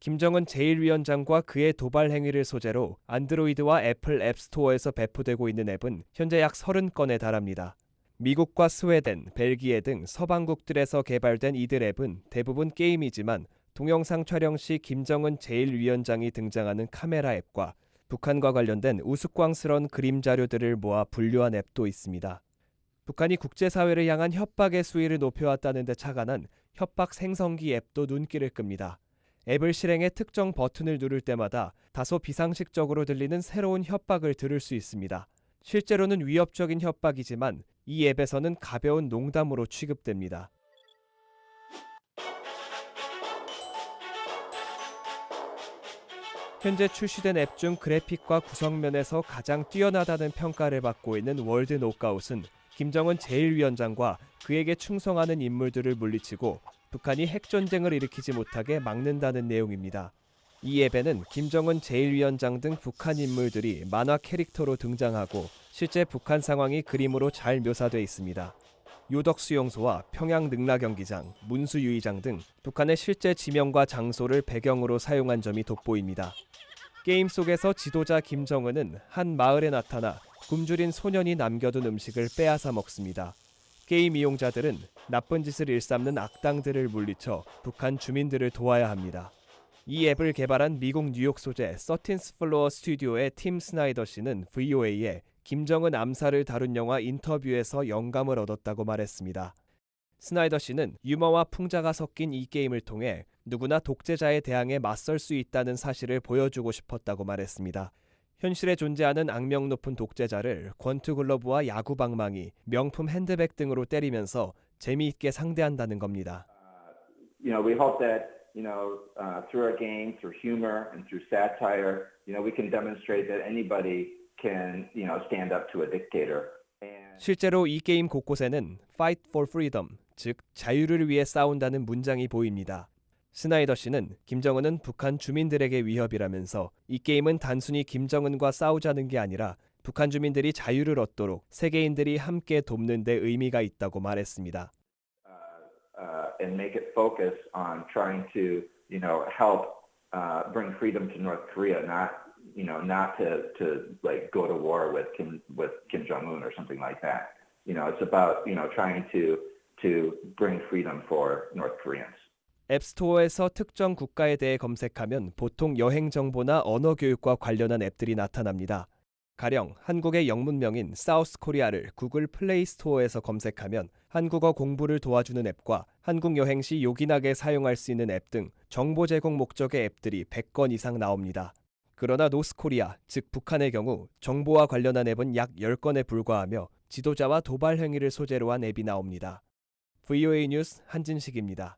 김정은 제1위원장과 그의 도발 행위를 소재로 안드로이드와 애플 앱스토어에서 배포되고 있는 앱은 현재 약 30건에 달합니다. 미국과 스웨덴, 벨기에 등 서방국들에서 개발된 이들 앱은 대부분 게임이지만 동영상 촬영 시 김정은 제1위원장이 등장하는 카메라 앱과 북한과 관련된 우스꽝스러운 그림 자료들을 모아 분류한 앱도 있습니다. 북한이 국제사회를 향한 협박의 수위를 높여왔다는 데 착안한 협박 생성기 앱도 눈길을 끕니다. 앱을 실행해 특정 버튼을 누를 때마다 다소 비상식적으로 들리는 새로운 협박을 들을 수 있습니다. 실제로는 위협적인 협박이지만 이 앱에서는 가벼운 농담으로 취급됩니다. 현재 출시된 앱 중 그래픽과 구성면에서 가장 뛰어나다는 평가를 받고 있는 월드 노크아웃은 김정은 제1위원장과 그에게 충성하는 인물들을 물리치고 북한이 핵전쟁을 일으키지 못하게 막는다는 내용입니다. 이 앱에는 김정은 제1위원장 등 북한 인물들이 만화 캐릭터로 등장하고 실제 북한 상황이 그림으로 잘 묘사되어 있습니다. 요덕수용소와 평양능라경기장, 문수유의장 등 북한의 실제 지명과 장소를 배경으로 사용한 점이 돋보입니다. 게임 속에서 지도자 김정은은 한 마을에 나타나 굶주린 소년이 남겨둔 음식을 빼앗아 먹습니다. 게임 이용자들은 나쁜 짓을 일삼는 악당들을 물리쳐 북한 주민들을 도와야 합니다. 이 앱을 개발한 미국 뉴욕 소재 13th Floor 스튜디오의 팀 스나이더 씨는 VOA에 김정은 암살을 다룬 영화 인터뷰에서 영감을 얻었다고 말했습니다. 스나이더 씨는 유머와 풍자가 섞인 이 게임을 통해 누구나 독재자에 대항해 맞설 수 있다는 사실을 보여주고 싶었다고 말했습니다. 현실에 존재하는 악명 높은 독재자를 권투글러브와 야구방망이, 명품 핸드백 등으로 때리면서 재미있게 상대한다는 겁니다. We hope that through our game, through humor and through satire, we can demonstrate that anybody can, stand up to a dictator. 실제로 이 게임 곳곳에는 Fight for Freedom, 즉 자유를 위해 싸운다는 문장이 보입니다. 스나이더 씨는 김정은은 북한 주민들에게 위협이라면서 이 게임은 단순히 김정은과 싸우자는 게 아니라 북한 주민들이 자유를 얻도록 세계인들이 함께 돕는 데 의미가 있다고 말했습니다. And make it focus on trying to, help bring freedom to North Korea, not to go to war with Kim Jong-un or something like that. It's about, trying to bring freedom for North Koreans. 앱스토어에서 특정 국가에 대해 검색하면 보통 여행 정보나 언어 교육과 관련한 앱들이 나타납니다. 가령 한국의 영문명인 사우스 코리아를 구글 플레이 스토어에서 검색하면 한국어 공부를 도와주는 앱과 한국 여행 시 요긴하게 사용할 수 있는 앱 등 정보 제공 목적의 앱들이 100건 이상 나옵니다. 그러나 노스코리아, 즉 북한의 경우 정보와 관련한 앱은 약 10건에 불과하며 지도자와 도발 행위를 소재로 한 앱이 나옵니다. VOA 뉴스 한진식입니다.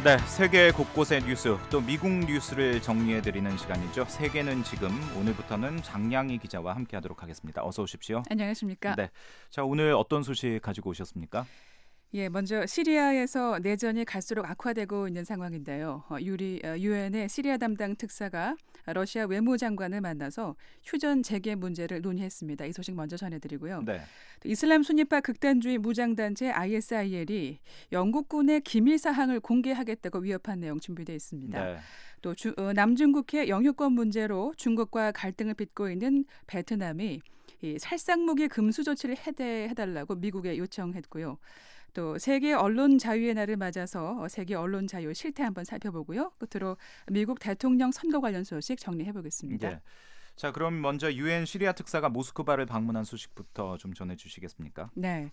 네, 세계 곳곳의 뉴스, 또 미국 뉴스를 정리해드리는 시간이죠. 세계는 지금, 오늘부터는 장량희 기자와 함께하도록 하겠습니다. 어서 오십시오. 안녕하십니까. 네, 자 오늘 어떤 소식 가지고 오셨습니까? 예, 먼저 시리아에서 내전이 갈수록 악화되고 있는 상황인데요. 유엔의 시리아 담당 특사가 러시아 외무장관을 만나서 휴전 재개 문제를 논의했습니다. 이 소식 먼저 전해드리고요. 네. 이슬람 순위파 극단주의 무장단체 ISIL이 영국군의 기밀 사항을 공개하겠다고 위협한 내용 준비되어 있습니다. 네. 또 남중국해 영유권 문제로 중국과 갈등을 빚고 있는 베트남이 이 살상무기 금수 조치를 해달라고 미국에 요청했고요. 또 세계 언론 자유의 날을 맞아서 세계 언론 자유 실태 한번 살펴보고요. 끝으로 미국 대통령 선거 관련 소식 정리해 보겠습니다. 네. 자, 그럼 먼저 유엔 시리아 특사가 모스크바를 방문한 소식부터 좀 전해주시겠습니까? 네.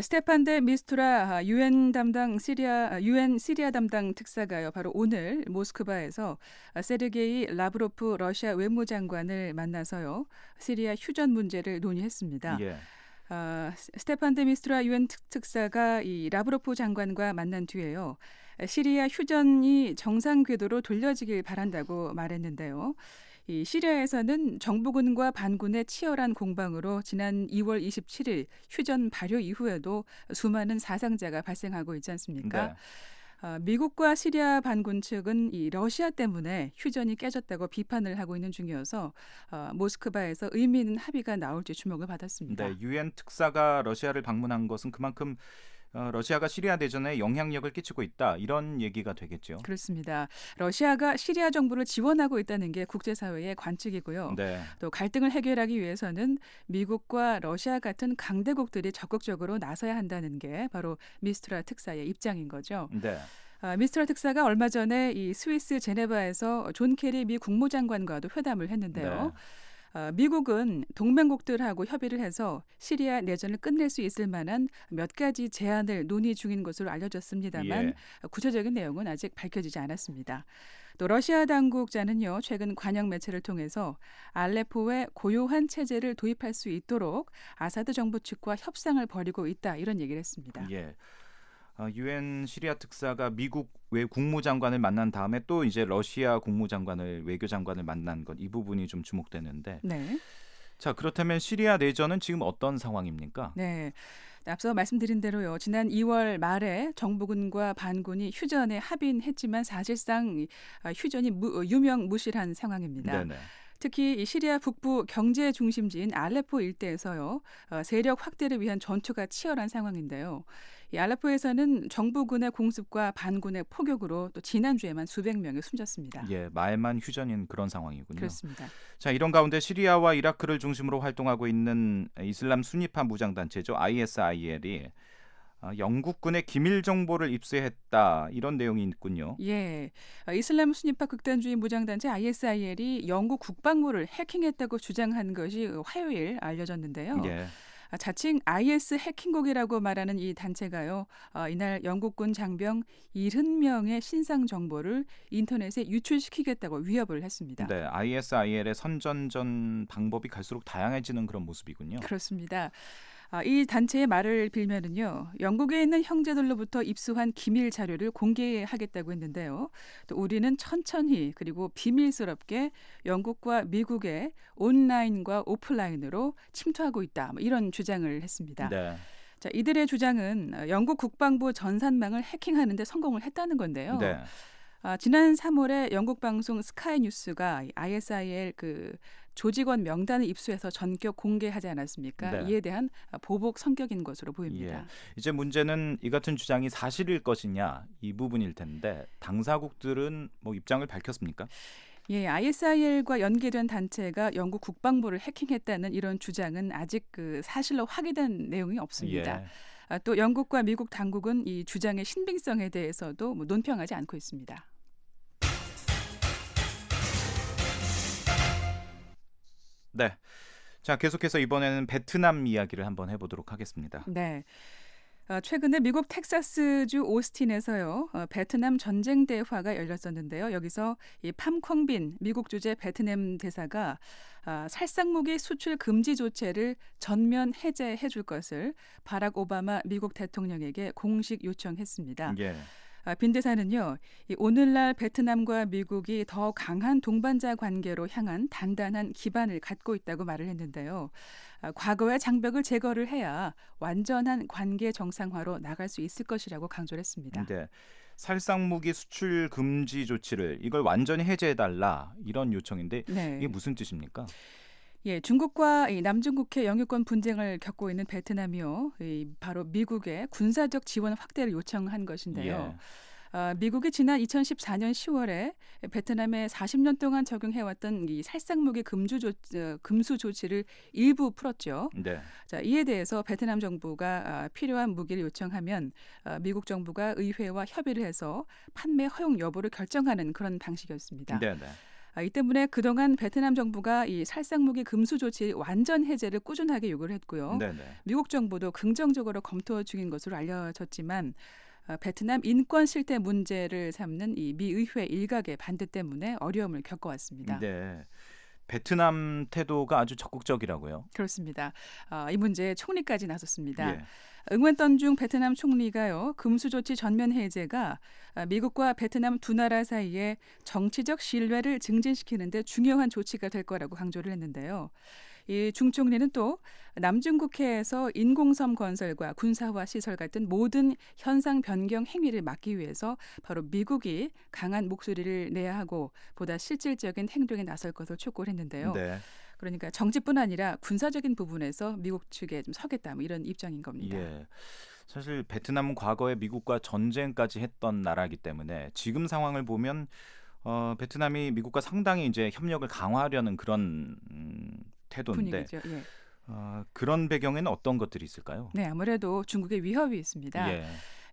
스테판 데 미스투라 유엔 시리아 담당 특사가요. 바로 오늘 모스크바에서 세르게이 라브로프 러시아 외무장관을 만나서요. 시리아 휴전 문제를 논의했습니다. 예. 스테판 데 미스투라 유엔 특사가 이 라브로프 장관과 만난 뒤에요. 시리아 휴전이 정상 궤도로 돌려지길 바란다고 말했는데요. 이 시리아에서는 정부군과 반군의 치열한 공방으로 지난 2월 27일 휴전 발효 이후에도 수많은 사상자가 발생하고 있지 않습니까? 네. 미국과 시리아 반군 측은 이 러시아 때문에 휴전이 깨졌다고 비판을 하고 있는 중이어서 모스크바에서 의미 있는 합의가 나올지 주목을 받았습니다. 네, 유엔 특사가 러시아를 방문한 것은 그만큼 러시아가 시리아 대전에 영향력을 끼치고 있다, 이런 얘기가 되겠죠. 그렇습니다. 러시아가 시리아 정부를 지원하고 있다는 게 국제사회의 관측이고요. 네. 또 갈등을 해결하기 위해서는 미국과 러시아 같은 강대국들이 적극적으로 나서야 한다는 게 바로 미스트라 특사의 입장인 거죠. 네. 미스트라 특사가 얼마 전에 이 스위스 제네바에서 존 케리 미 국무장관과도 회담을 했는데요. 네. 미국은 동맹국들하고 협의를 해서 시리아 내전을 끝낼 수 있을 만한 몇 가지 제안을 논의 중인 것으로 알려졌습니다만 예. 구체적인 내용은 아직 밝혀지지 않았습니다. 또 러시아 당국자는요, 최근 관영 매체를 통해서 알레포에 고요한 체제를 도입할 수 있도록 아사드 정부 측과 협상을 벌이고 있다, 이런 얘기를 했습니다. 예. 유엔 시리아 특사가 미국 국무장관을 만난 다음에 또 이제 러시아 외교장관을 만난 것, 이 부분이 좀 주목되는데. 네. 자, 그렇다면 시리아 내전은 지금 어떤 상황입니까? 네. 앞서 말씀드린 대로요. 지난 2월 말에 정부군과 반군이 휴전에 합의했지만 사실상 휴전이 유명무실한 상황입니다. 네네. 특히 이 시리아 북부 경제 중심지인 알레포 일대에서요, 세력 확대를 위한 전투가 치열한 상황인데요. 이 알레포에서는 정부군의 공습과 반군의 포격으로 또 지난주에만 수백 명이 숨졌습니다. 예, 말만 휴전인 그런 상황이군요. 그렇습니다. 자, 이런 가운데 시리아와 이라크를 중심으로 활동하고 있는 이슬람 순위파 무장단체죠, ISIL이 영국군의 기밀 정보를 입수했다, 이런 내용이 있군요. 예, 이슬람 순위파 극단주의 무장단체 ISIL이 영국 국방부를 해킹했다고 주장한 것이 화요일 알려졌는데요. 예. 자칭 IS 해킹국이라고 말하는 이 단체가요, 이날 영국군 장병 70명의 신상 정보를 인터넷에 유출시키겠다고 위협을 했습니다. 네, ISIL의 선전전 방법이 갈수록 다양해지는 그런 모습이군요. 그렇습니다. 이 단체의 말을 빌면은요, 영국에 있는 형제들로부터 입수한 기밀 자료를 공개하겠다고 했는데요. 또 우리는 천천히 그리고 비밀스럽게 영국과 미국의 온라인과 오프라인으로 침투하고 있다, 이런 주장을 했습니다. 네. 자, 이들의 주장은 영국 국방부 전산망을 해킹하는 데 성공을 했다는 건데요. 네. 지난 3월에 영국 방송 스카이 뉴스가 ISIL 조직원 명단을 입수해서 전격 공개하지 않았습니까? 네. 이에 대한 보복 성격인 것으로 보입니다. 예. 이제 문제는 이 같은 주장이 사실일 것이냐, 이 부분일 텐데 당사국들은 뭐 입장을 밝혔습니까? 예, ISIL과 연계된 단체가 영국 국방부를 해킹했다는 이런 주장은 아직 사실로 확인된 내용이 없습니다. 예. 또 영국과 미국 당국은 이 주장의 신빙성에 대해서도 논평하지 않고 있습니다. 네. 자, 계속해서 이번에는 베트남 이야기를 한번 해보도록 하겠습니다. 네. 최근에 미국 텍사스주 오스틴에서요. 베트남 전쟁 대화가 열렸었는데요. 여기서 이 팜콩빈 미국 주재 베트남 대사가 살상무기 수출 금지 조치를 전면 해제해 줄 것을 바락 오바마 미국 대통령에게 공식 요청했습니다. 예. 빈 대사는요, 오늘날 베트남과 미국이 더 강한 동반자 관계로 향한 단단한 기반을 갖고 있다고 말을 했는데요. 과거의 장벽을 제거를 해야 완전한 관계 정상화로 나갈 수 있을 것이라고 강조를 했습니다. 네. 살상무기 수출 금지 조치를 이걸 완전히 해제해달라 이런 요청인데 네. 이게 무슨 뜻입니까? 예, 중국과 남중국해 영유권 분쟁을 겪고 있는 베트남이요, 바로 미국의 군사적 지원 확대를 요청한 것인데요. 미국이 지난 2014년 10월에 베트남에 40년 동안 적용해왔던 이 살상무기 금수 조치를 일부 풀었죠. 네. 자, 이에 대해서 베트남 정부가 필요한 무기를 요청하면 미국 정부가 의회와 협의를 해서 판매 허용 여부를 결정하는 그런 방식이었습니다. 네, 네. 이 때문에 그동안 베트남 정부가 이 살상무기 금수 조치 완전 해제를 꾸준하게 요구를 했고요. 네네. 미국 정부도 긍정적으로 검토 중인 것으로 알려졌지만 베트남 인권 실태 문제를 삼는 이 미 의회 일각의 반대 때문에 어려움을 겪어왔습니다. 네. 베트남 태도가 아주 적극적이라고요. 그렇습니다. 이 문제에 총리까지 나섰습니다. 예. 응원던 중 베트남 총리가요, 금수 조치 전면 해제가 미국과 베트남 두 나라 사이에 정치적 신뢰를 증진시키는 데 중요한 조치가 될 거라고 강조를 했는데요. 이 중 총리는 또 남중국해에서 인공섬 건설과 군사화 시설 같은 모든 현상 변경 행위를 막기 위해서 바로 미국이 강한 목소리를 내야 하고 보다 실질적인 행동에 나설 것을 촉구를 했는데요. 네. 그러니까 정치뿐 아니라 군사적인 부분에서 미국 측에 좀 서겠다, 뭐 이런 입장인 겁니다. 예. 사실 베트남은 과거에 미국과 전쟁까지 했던 나라이기 때문에 지금 상황을 보면 베트남이 미국과 상당히 이제 협력을 강화하려는 그런 태도인데 분위기죠. 예. 그런 배경에는 어떤 것들이 있을까요? 네, 아무래도 중국의 위협이 있습니다. 예.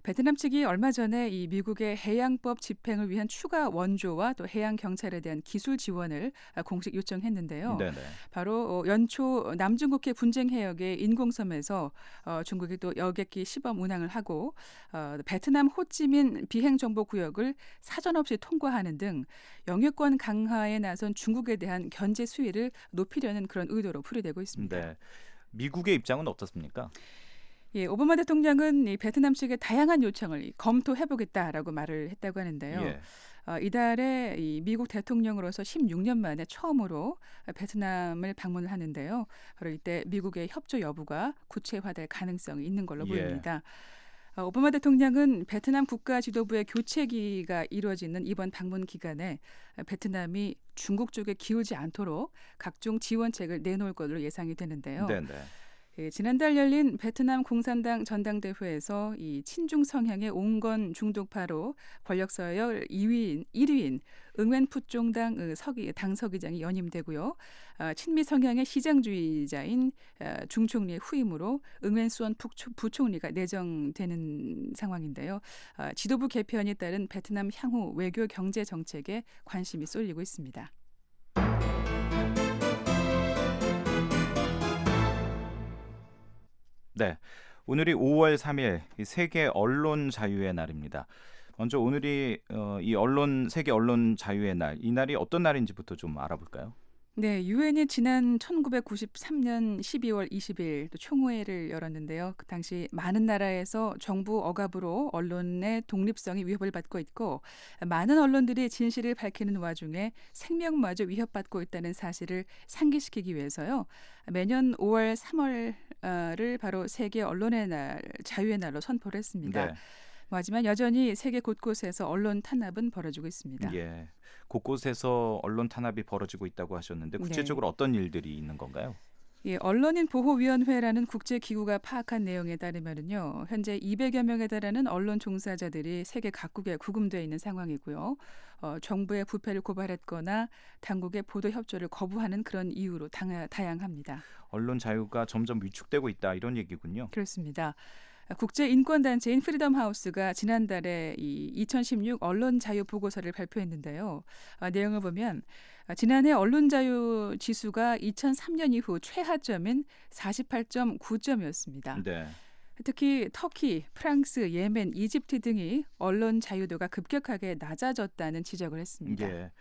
베트남 측이 얼마 전에 이 미국의 해양법 집행을 위한 추가 원조와 또 해양 경찰에 대한 기술 지원을 공식 요청했는데요. 네네. 바로 연초 남중국해 분쟁 해역의 인공섬에서 중국이 또 여객기 시범 운항을 하고 베트남 호찌민 비행 정보 구역을 사전 없이 통과하는 등 영유권 강화에 나선 중국에 대한 견제 수위를 높이려는 그런 의도로 풀이되고 있습니다. 네. 미국의 입장은 어떻습니까? 예, 오바마 대통령은 이 베트남 측의 다양한 요청을 검토해보겠다라고 말을 했다고 하는데요. 예. 이달에 이 미국 대통령으로서 16년 만에 처음으로 베트남을 방문을 하는데요. 바로 이때 미국의 협조 여부가 구체화될 가능성이 있는 걸로 보입니다. 오바마 대통령은 베트남 국가 지도부의 교체기가 이루어지는 이번 방문 기간에 베트남이 중국 쪽에 기울지 않도록 각종 지원책을 내놓을 것으로 예상이 되는데요. 네네. 예, 지난달 열린 베트남 공산당 전당대회에서 이 친중 성향의 옹건 중독파로 권력 서열 1위인 응웬 푸종당 당서기장이 연임되고요. 친미 성향의 시장주의자인 중 총리의 후임으로 응웬 수원 부총리가 내정되는 상황인데요. 지도부 개편에 따른 베트남 향후 외교 경제 정책에 관심이 쏠리고 있습니다. 네, 오늘이 5월 3일 세계 언론 자유의 날입니다. 먼저 오늘이 이 세계 언론 자유의 날, 이 날이 어떤 날인지부터 좀 알아볼까요? 네, 유엔이 지난 1993년 12월 20일 또 총회를 열었는데요. 그 당시 많은 나라에서 정부 억압으로 언론의 독립성이 위협을 받고 있고 많은 언론들이 진실을 밝히는 와중에 생명마저 위협받고 있다는 사실을 상기시키기 위해서요. 매년 5월 3월을 바로 세계 언론의 날, 자유의 날로 선포를 했습니다. 네. 하지만 여전히 세계 곳곳에서 언론 탄압은 벌어지고 있습니다. 예, 곳곳에서 언론 탄압이 벌어지고 있다고 하셨는데 구체적으로 어떤 일들이 있는 건가요? 예, 언론인 보호위원회라는 국제기구가 파악한 내용에 따르면요, 현재 200여 명에 달하는 언론 종사자들이 세계 각국에 구금되어 있는 상황이고요. 정부의 부패를 고발했거나 당국의 보도 협조를 거부하는 그런 이유로 다양합니다. 언론 자유가 점점 위축되고 있다 이런 얘기군요. 그렇습니다. 국제인권단체인 프리덤 하우스가 지난달에 이 2016 언론자유 보고서를 발표했는데요. 내용을 보면 지난해 언론자유 지수가 2003년 이후 최하점인 48.9점이었습니다. 네. 특히 터키, 프랑스, 예멘, 이집트 등이 언론 자유도가 급격하게 낮아졌다는 지적을 했습니다. 예.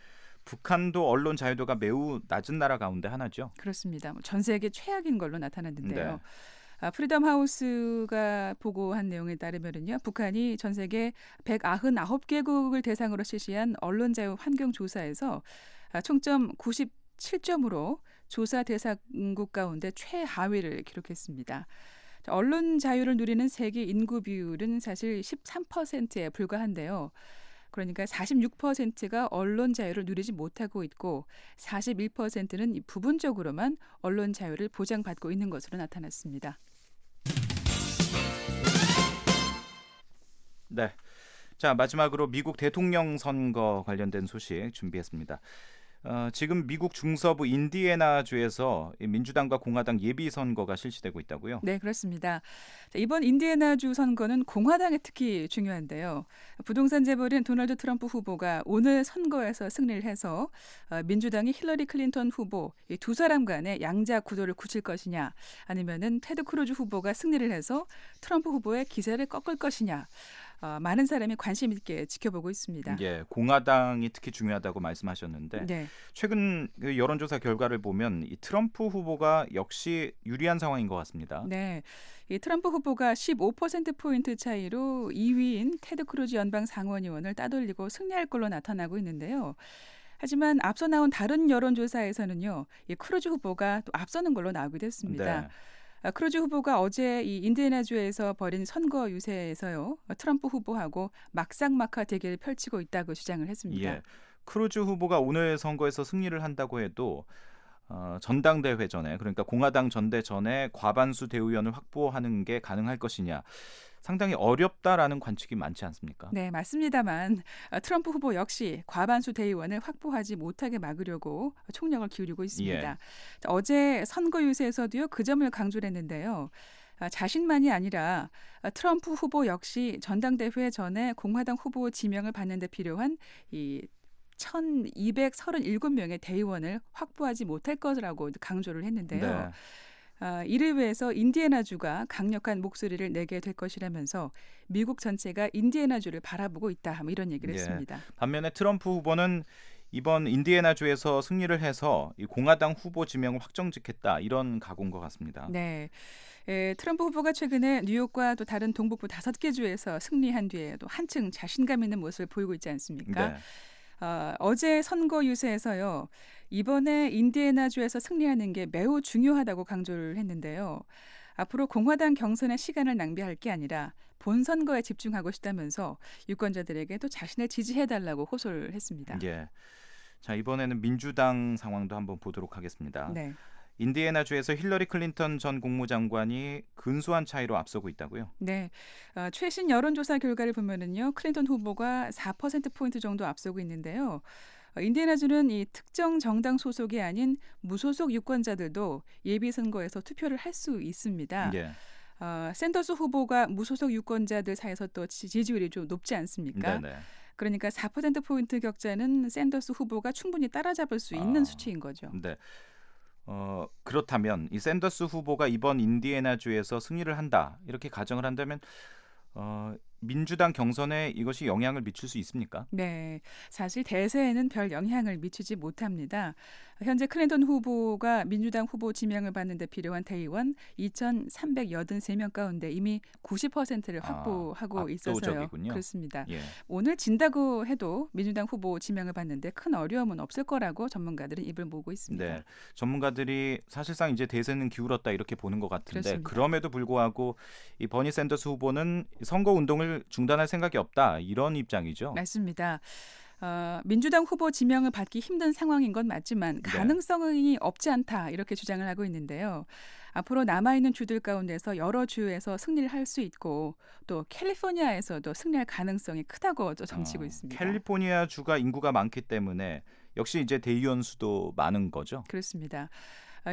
북한도 언론 자유도가 매우 낮은 나라 가운데 하나죠. 그렇습니다. 전 세계 최악인 걸로 나타났는데요. 네. 프리덤 하우스가 보고한 내용에 따르면요, 북한이 전 세계 199개국을 대상으로 실시한 언론 자유 환경 조사에서 총점 97점으로 조사 대상국 가운데 최하위를 기록했습니다. 언론 자유를 누리는 세계 인구 비율은 사실 13%에 불과한데요. 그러니까 46%가 언론 자유를 누리지 못하고 있고 41%는 부분적으로만 언론 자유를 보장받고 있는 것으로 나타났습니다. 네. 자, 마지막으로 미국 대통령 선거 관련된 소식 준비했습니다. 지금 미국 중서부 인디애나주에서 민주당과 공화당 예비 선거가 실시되고 있다고요? 네, 그렇습니다. 이번 인디애나주 선거는 공화당에 특히 중요한데요. 부동산 재벌인 도널드 트럼프 후보가 오늘 선거에서 승리를 해서 민주당이 힐러리 클린턴 후보 이 두 사람 간의 양자 구도를 굳힐 것이냐, 아니면은 테드 크루즈 후보가 승리를 해서 트럼프 후보의 기세를 꺾을 것이냐. 많은 사람이 관심 있게 지켜보고 있습니다. 예, 공화당이 특히 중요하다고 말씀하셨는데 네. 최근 그 여론조사 결과를 보면 이 트럼프 후보가 역시 유리한 상황인 것 같습니다. 네, 이 트럼프 후보가 15%포인트 차이로 2위인 테드 크루즈 연방 상원의원을 따돌리고 승리할 걸로 나타나고 있는데요. 하지만 앞서 나온 다른 여론조사에서는요, 이 크루즈 후보가 또 앞서는 걸로 나오기도 했습니다. 네. 크루즈 후보가 어제 이 인디애나주에서 벌인 선거 유세에서요, 트럼프 후보하고 막상막하 대결을 펼치고 있다고 주장을 했습니다. 예, 크루즈 후보가 오늘 선거에서 승리를 한다고 해도 전당대회 전에, 그러니까 공화당 전대 전에 과반수 대의원을 확보하는 게 가능할 것이냐, 상당히 어렵다라는 관측이 많지 않습니까? 네, 맞습니다만 트럼프 후보 역시 과반수 대의원을 확보하지 못하게 막으려고 총력을 기울이고 있습니다. 예. 어제 선거 유세에서도요, 그 점을 강조를 했는데요. 자신만이 아니라 트럼프 후보 역시 전당대회 전에 공화당 후보 지명을 받는 데 필요한 이 1,237명의 대의원을 확보하지 못할 것이라고 강조를 했는데요. 네. 이를 위해서 인디애나주가 강력한 목소리를 내게 될 것이라면서 미국 전체가 인디애나주를 바라보고 있다, 이런 얘기를 예. 했습니다. 반면에 트럼프 후보는 이번 인디애나주에서 승리를 해서 이 공화당 후보 지명을 확정짓겠다, 이런 각오인 것 같습니다. 네, 트럼프 후보가 최근에 뉴욕과 또 다른 동북부 5개 주에서 승리한 뒤에 또 한층 자신감 있는 모습을 보이고 있지 않습니까? 네. 어제 선거 유세에서요, 이번에 인디애나주에서 승리하는 게 매우 중요하다고 강조를 했는데요. 앞으로 공화당 경선에 시간을 낭비할 게 아니라 본선거에 집중하고 싶다면서 유권자들에게 또 자신을 지지해달라고 호소를 했습니다. 예. 자, 이번에는 민주당 상황도 한번 보도록 하겠습니다. 네. 인디애나주에서 힐러리 클린턴 전 국무장관이 근소한 차이로 앞서고 있다고요? 네, 최신 여론조사 결과를 보면은요, 클린턴 후보가 4%포인트 정도 앞서고 있는데요. 인디애나주는 이 특정 정당 소속이 아닌 무소속 유권자들도 예비 선거에서 투표를 할 수 있습니다. 예. 샌더스 후보가 무소속 유권자들 사이에서 또 지지율이 좀 높지 않습니까? 네네. 그러니까 4%포인트 격차는 샌더스 후보가 충분히 따라잡을 수 있는 수치인 거죠. 네. 그렇다면 이 샌더스 후보가 이번 인디애나주에서 승리를 한다, 이렇게 가정을 한다면 민주당 경선에 이것이 영향을 미칠 수 있습니까? 네, 사실 대세에는 별 영향을 미치지 못합니다. 현재 클린턴 후보가 민주당 후보 지명을 받는 데 필요한 대의원 2,383명 가운데 이미 90%를 확보하고 있어서요. 압도적이군요. 그렇습니다. 예. 오늘 진다고 해도 민주당 후보 지명을 받는데 큰 어려움은 없을 거라고 전문가들은 입을 모으고 있습니다. 네, 전문가들이 사실상 이제 대세는 기울었다, 이렇게 보는 것 같은데, 그렇습니다. 그럼에도 불구하고 이 버니 샌더스 후보는 선거 운동을 중단할 생각이 없다, 이런 입장이죠. 맞습니다. 민주당 후보 지명을 받기 힘든 상황인 건 맞지만 가능성이 없지 않다, 이렇게 주장을 하고 있는데요. 앞으로 남아있는 주들 가운데서 여러 주에서 승리를 할 수 있고 또 캘리포니아에서도 승리할 가능성이 크다고 또 점치고 있습니다. 캘리포니아 주가 인구가 많기 때문에 역시 이제 대의원 수도 많은 거죠. 그렇습니다.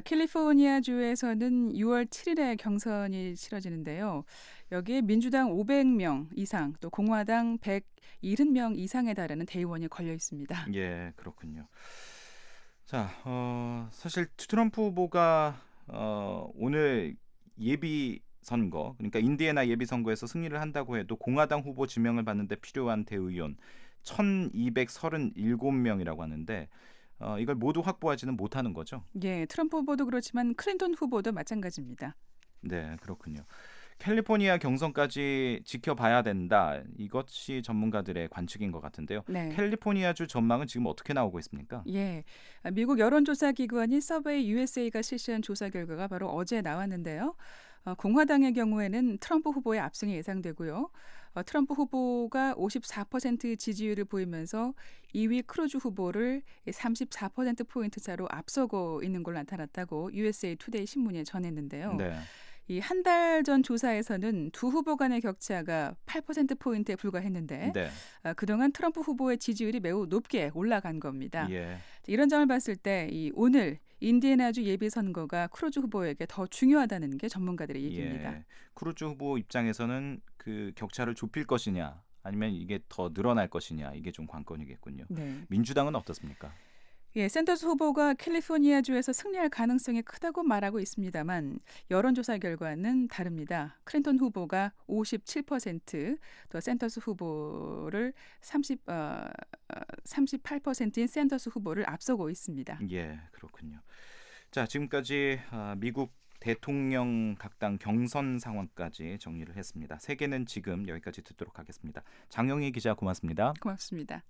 캘리포니아 주에서는 6월 7일에 경선이 치러지는데요. 여기에 민주당 500명 이상, 또 공화당 170명 이상에 달하는 대의원이 걸려 있습니다. 예, 그렇군요. 자, 사실 트럼프 후보가 오늘 예비 선거, 그러니까 인디애나 예비 선거에서 승리를 한다고 해도 공화당 후보 지명을 받는데 필요한 대의원 1,237명이라고 하는데 이걸 모두 확보하지는 못하는 거죠. 예, 트럼프 후보도 그렇지만 클린턴 후보도 마찬가지입니다. 네, 그렇군요. 캘리포니아 경선까지 지켜봐야 된다. 이것이 전문가들의 관측인 것 같은데요. 네. 캘리포니아주 전망은 지금 어떻게 나오고 있습니까? 예, 미국 여론조사 기관인 서베이 USA가 실시한 조사 결과가 바로 어제 나왔는데요. 공화당의 경우에는 트럼프 후보의 압승이 예상되고요. 트럼프 후보가 54% 지지율을 보이면서 2위 크루즈 후보를 34%포인트 차로 앞서고 있는 걸로 나타났다고 USA 투데이 신문에 전했는데요. 네. 이 한 달 전 조사에서는 두 후보 간의 격차가 8%포인트에 불과했는데 네. 그동안 트럼프 후보의 지지율이 매우 높게 올라간 겁니다. 예. 이런 점을 봤을 때 오늘 인디애나주 예비선거가 크루즈 후보에게 더 중요하다는 게 전문가들의 얘기입니다. 예. 크루즈 후보 입장에서는 그 격차를 좁힐 것이냐 아니면 이게 더 늘어날 것이냐 이게 좀 관건이겠군요. 네. 민주당은 어떻습니까? 예, 샌더스 후보가 캘리포니아주에서 승리할 가능성이 크다고 말하고 있습니다만 여론조사 결과는 다릅니다. 클린턴 후보가 57%, 또 샌더스 후보를 38%인 샌더스 후보를 앞서고 있습니다. 예, 그렇군요. 자, 지금까지 미국 대통령 각당 경선 상황까지 정리를 했습니다. 세계는 지금 여기까지 듣도록 하겠습니다. 장영희 기자 고맙습니다. 고맙습니다.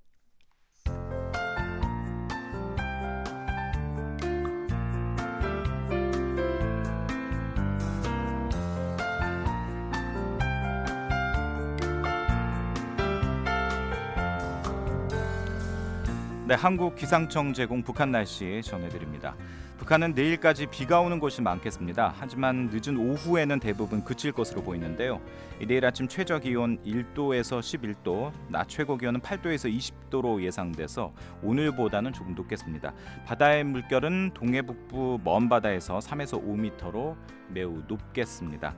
네, 한국 기상청 제공 북한 날씨 전해드립니다. 북한은 내일까지 비가 오는 곳이 많겠습니다. 하지만 늦은 오후에는 대부분 그칠 것으로 보이는데요. 내일 아침 최저 기온 1도에서 11도, 낮 최고 기온은 8도에서 20도로 예상돼서 오늘보다는 조금 높겠습니다. 바다의 물결은 동해북부 먼 바다에서 3에서 5m로 매우 높겠습니다.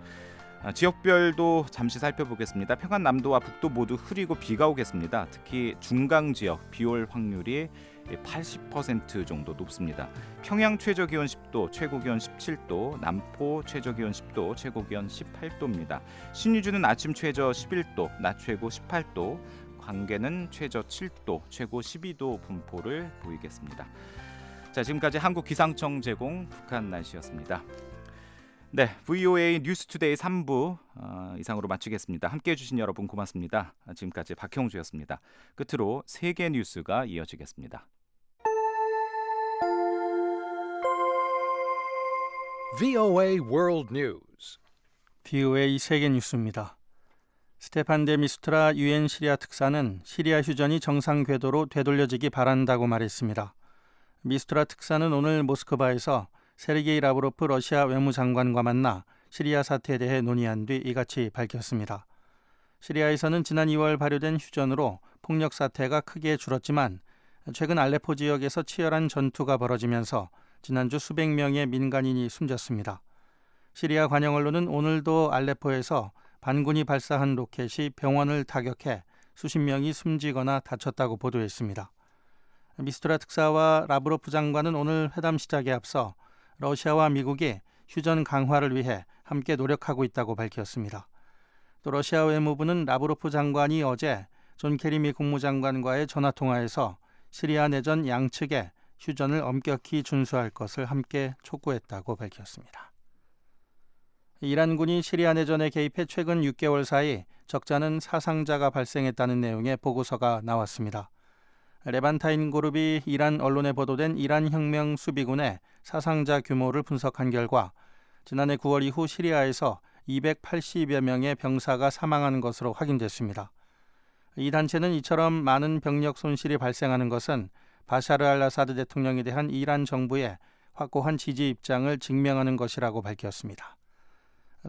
지역별도 잠시 살펴보겠습니다. 평안남도와 북도 모두 흐리고 비가 오겠습니다. 특히 중강 지역 비올 확률이 80% 정도 높습니다. 평양 최저기온 10도, 최고기온 17도, 남포 최저기온 10도, 최고기온 18도입니다. 신의주는 아침 최저 11도, 낮 최고 18도, 광계는 최저 7도, 최고 12도 분포를 보이겠습니다. 자, 지금까지 한국 기상청 제공 북한 날씨였습니다. 네, VOA 뉴스투데이 3부 이상으로 마치겠습니다. 함께해 주신 여러분 고맙습니다. 지금까지 박형주였습니다. 끝으로 세계 뉴스가 이어지겠습니다. VOA World News. VOA 세계 뉴스입니다. 스테판 데 미스트라 유엔 시리아 특사는 시리아 휴전이 정상 궤도로 되돌려지기 바란다고 말했습니다. 미스트라 특사는 오늘 모스크바에서 세르게이 라브로프 러시아 외무장관과 만나 시리아 사태에 대해 논의한 뒤 이같이 밝혔습니다. 시리아에서는 지난 2월 발효된 휴전으로 폭력 사태가 크게 줄었지만 최근 알레포 지역에서 치열한 전투가 벌어지면서 지난주 수백 명의 민간인이 숨졌습니다. 시리아 관영 언론은 오늘도 알레포에서 반군이 발사한 로켓이 병원을 타격해 수십 명이 숨지거나 다쳤다고 보도했습니다. 미스트라 특사와 라브로프 장관은 오늘 회담 시작에 앞서 러시아와 미국이 휴전 강화를 위해 함께 노력하고 있다고 밝혔습니다. 또 러시아 외무부는 라브로프 장관이 어제 존 케리 미 국무장관과의 전화통화에서 시리아 내전 양측에 휴전을 엄격히 준수할 것을 함께 촉구했다고 밝혔습니다. 이란군이 시리아 내전에 개입해 최근 6개월 사이 적잖은 사상자가 발생했다는 내용의 보고서가 나왔습니다. 레반타인 그룹이 이란 언론에 보도된 이란 혁명 수비군의 사상자 규모를 분석한 결과 지난해 9월 이후 시리아에서 280여 명의 병사가 사망한 것으로 확인됐습니다. 이 단체는 이처럼 많은 병력 손실이 발생하는 것은 바샤르 알 아사드 대통령에 대한 이란 정부의 확고한 지지 입장을 증명하는 것이라고 밝혔습니다.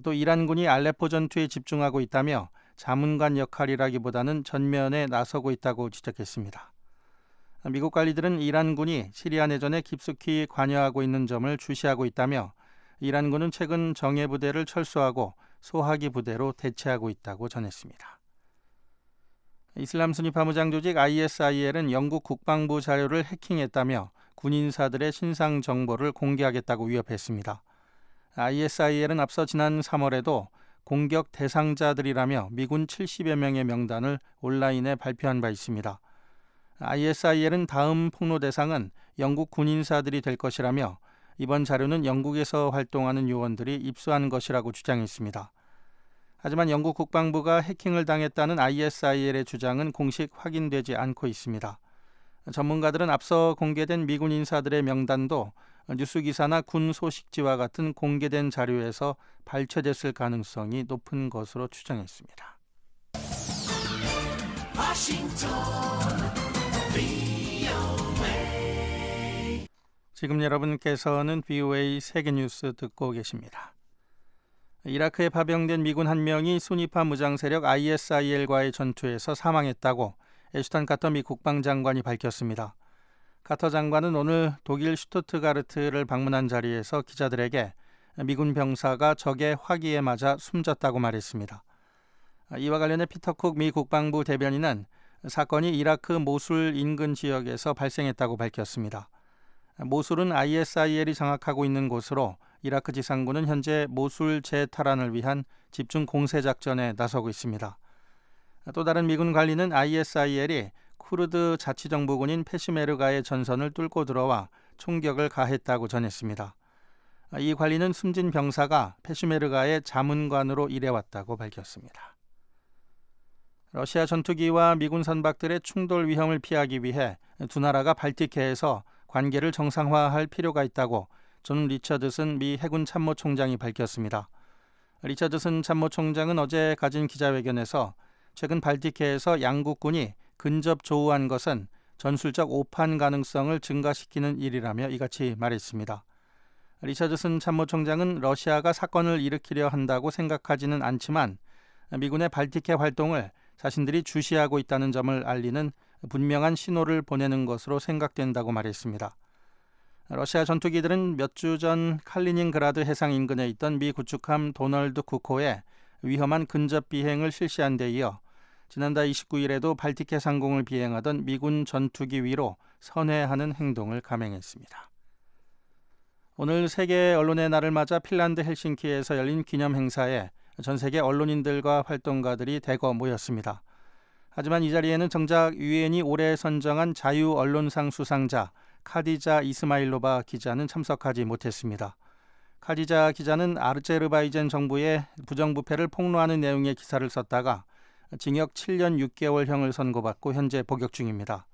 또 이란군이 알레포 전투에 집중하고 있다며 자문관 역할이라기보다는 전면에 나서고 있다고 지적했습니다. 미국 관리들은 이란군이 시리아 내전에 깊숙이 관여하고 있는 점을 주시하고 있다며 이란군은 최근 정예 부대를 철수하고 소화기 부대로 대체하고 있다고 전했습니다. 이슬람 순위 파무장 조직 ISIL은 영국 국방부 자료를 해킹했다며 군 인사들의 신상 정보를 공개하겠다고 위협했습니다. ISIL은 앞서 지난 3월에도 공격 대상자들이라며 미군 70여 명의 명단을 온라인에 발표한 바 있습니다. ISIL은 다음 폭로 대상은 영국 군인사들이 될 것이라며 이번 자료는 영국에서 활동하는 요원들이 입수한 것이라고 주장했습니다. 하지만 영국 국방부가 해킹을 당했다는 ISIL의 주장은 공식 확인되지 않고 있습니다. 전문가들은 앞서 공개된 미군 인사들의 명단도 뉴스기사나 군 소식지와 같은 공개된 자료에서 발췌됐을 가능성이 높은 것으로 추정했습니다. 지금 여러분께서는 VOA 세계뉴스 듣고 계십니다. 이라크에 파병된 미군 한 명이 순위파 무장 세력 ISIL과의 전투에서 사망했다고 애슈턴 카터 미 국방장관이 밝혔습니다. 카터 장관은 오늘 독일 슈투트가르트를 방문한 자리에서 기자들에게 미군 병사가 적의 화기에 맞아 숨졌다고 말했습니다. 이와 관련해 피터 쿡 미 국방부 대변인은 사건이 이라크 모술 인근 지역에서 발생했다고 밝혔습니다. 모술은 ISIL이 장악하고 있는 곳으로 이라크 지상군은 현재 모술 재탈환을 위한 집중 공세 작전에 나서고 있습니다. 또 다른 미군 관리는 ISIL이 쿠르드 자치정부군인 페시메르가의 전선을 뚫고 들어와 총격을 가했다고 전했습니다. 이 관리는 숨진 병사가 페시메르가의 자문관으로 일해왔다고 밝혔습니다. 러시아 전투기와 미군 선박들의 충돌 위험을 피하기 위해 두 나라가 발틱해에서 관계를 정상화할 필요가 있다고 존 리처드슨 미 해군 참모총장이 밝혔습니다. 리처드슨 참모총장은 어제 가진 기자회견에서 최근 발틱해에서 양국군이 근접 조우한 것은 전술적 오판 가능성을 증가시키는 일이라며 이같이 말했습니다. 리처드슨 참모총장은 러시아가 사건을 일으키려 한다고 생각하지는 않지만 미군의 발틱해 활동을 자신들이 주시하고 있다는 점을 알리는 분명한 신호를 보내는 것으로 생각된다고 말했습니다. 러시아 전투기들은 몇 주 전 칼리닝그라드 해상 인근에 있던 미 구축함 도널드 쿠코에 위험한 근접 비행을 실시한 데 이어 지난달 29일에도 발틱해 상공을 비행하던 미군 전투기 위로 선회하는 행동을 감행했습니다. 오늘 세계 언론의 날을 맞아 핀란드 헬싱키에서 열린 기념 행사에 전 세계 언론인들과 활동가들이 대거 모였습니다. 하지만 이 자리에는 정작 유엔이 올해 선정한 자유 언론상 수상자 카디자 이스마일로바 기자는 참석하지 못했습니다. 카디자 기자는 아제르바이잔 정부의 부정부패를 폭로하는 내용의 기사를 썼다가 징역 7년 6개월형을 선고받고 현재 복역 중입니다.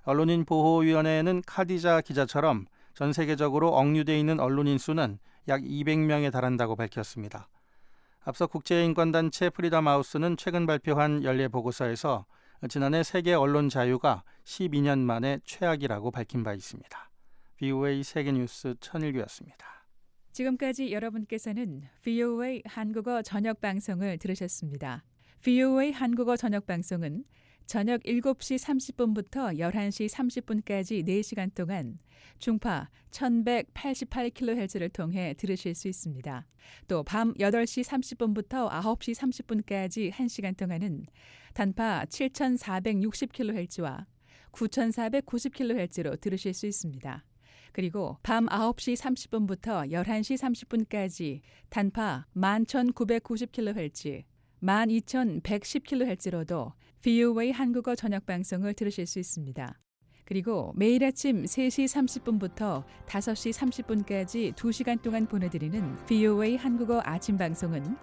언론인 보호위원회는 카디자 기자처럼 전 세계적으로 억류돼 있는 언론인 수는 약 200명에 달한다고 밝혔습니다. 앞서 국제인권단체 프리덤 하우스는 최근 발표한 연례 보고서에서 지난해 세계 언론 자유가 12년 만에 최악이라고 밝힌 바 있습니다. VOA 세계뉴스 천일규였습니다. 지금까지 여러분께서는 VOA 한국어 저녁 방송을 들으셨습니다. VOA 한국어 저녁 방송은 저녁 7시 30분부터 11시 30분까지 4시간 동안 중파 1188kHz를 통해 들으실 수 있습니다. 또 밤 8시 30분부터 9시 30분까지 1시간 동안은 단파 7460kHz와 9490kHz로 들으실 수 있습니다. 그리고 밤 9시 30분부터 11시 30분까지 단파 11990kHz, 12110kHz로도 VOA 한국어 저녁 방송을 들으실 수 있습니다. 그리고 매일 아침 3시 30분부터 5시 30분까지 2시간 동안 보내드리는 VOA 한국어 아침 방송은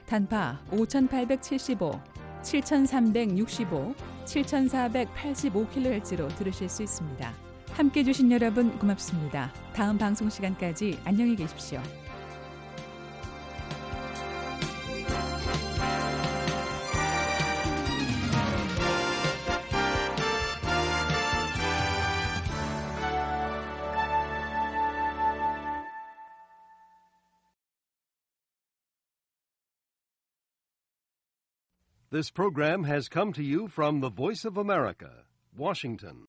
단파 5875, 7365, 7485kHz로 들으실 수 있습니다. 함께해 주신 여러분 고맙습니다. 다음 방송 시간까지 안녕히 계십시오. This program has come to you from the Voice of America, Washington.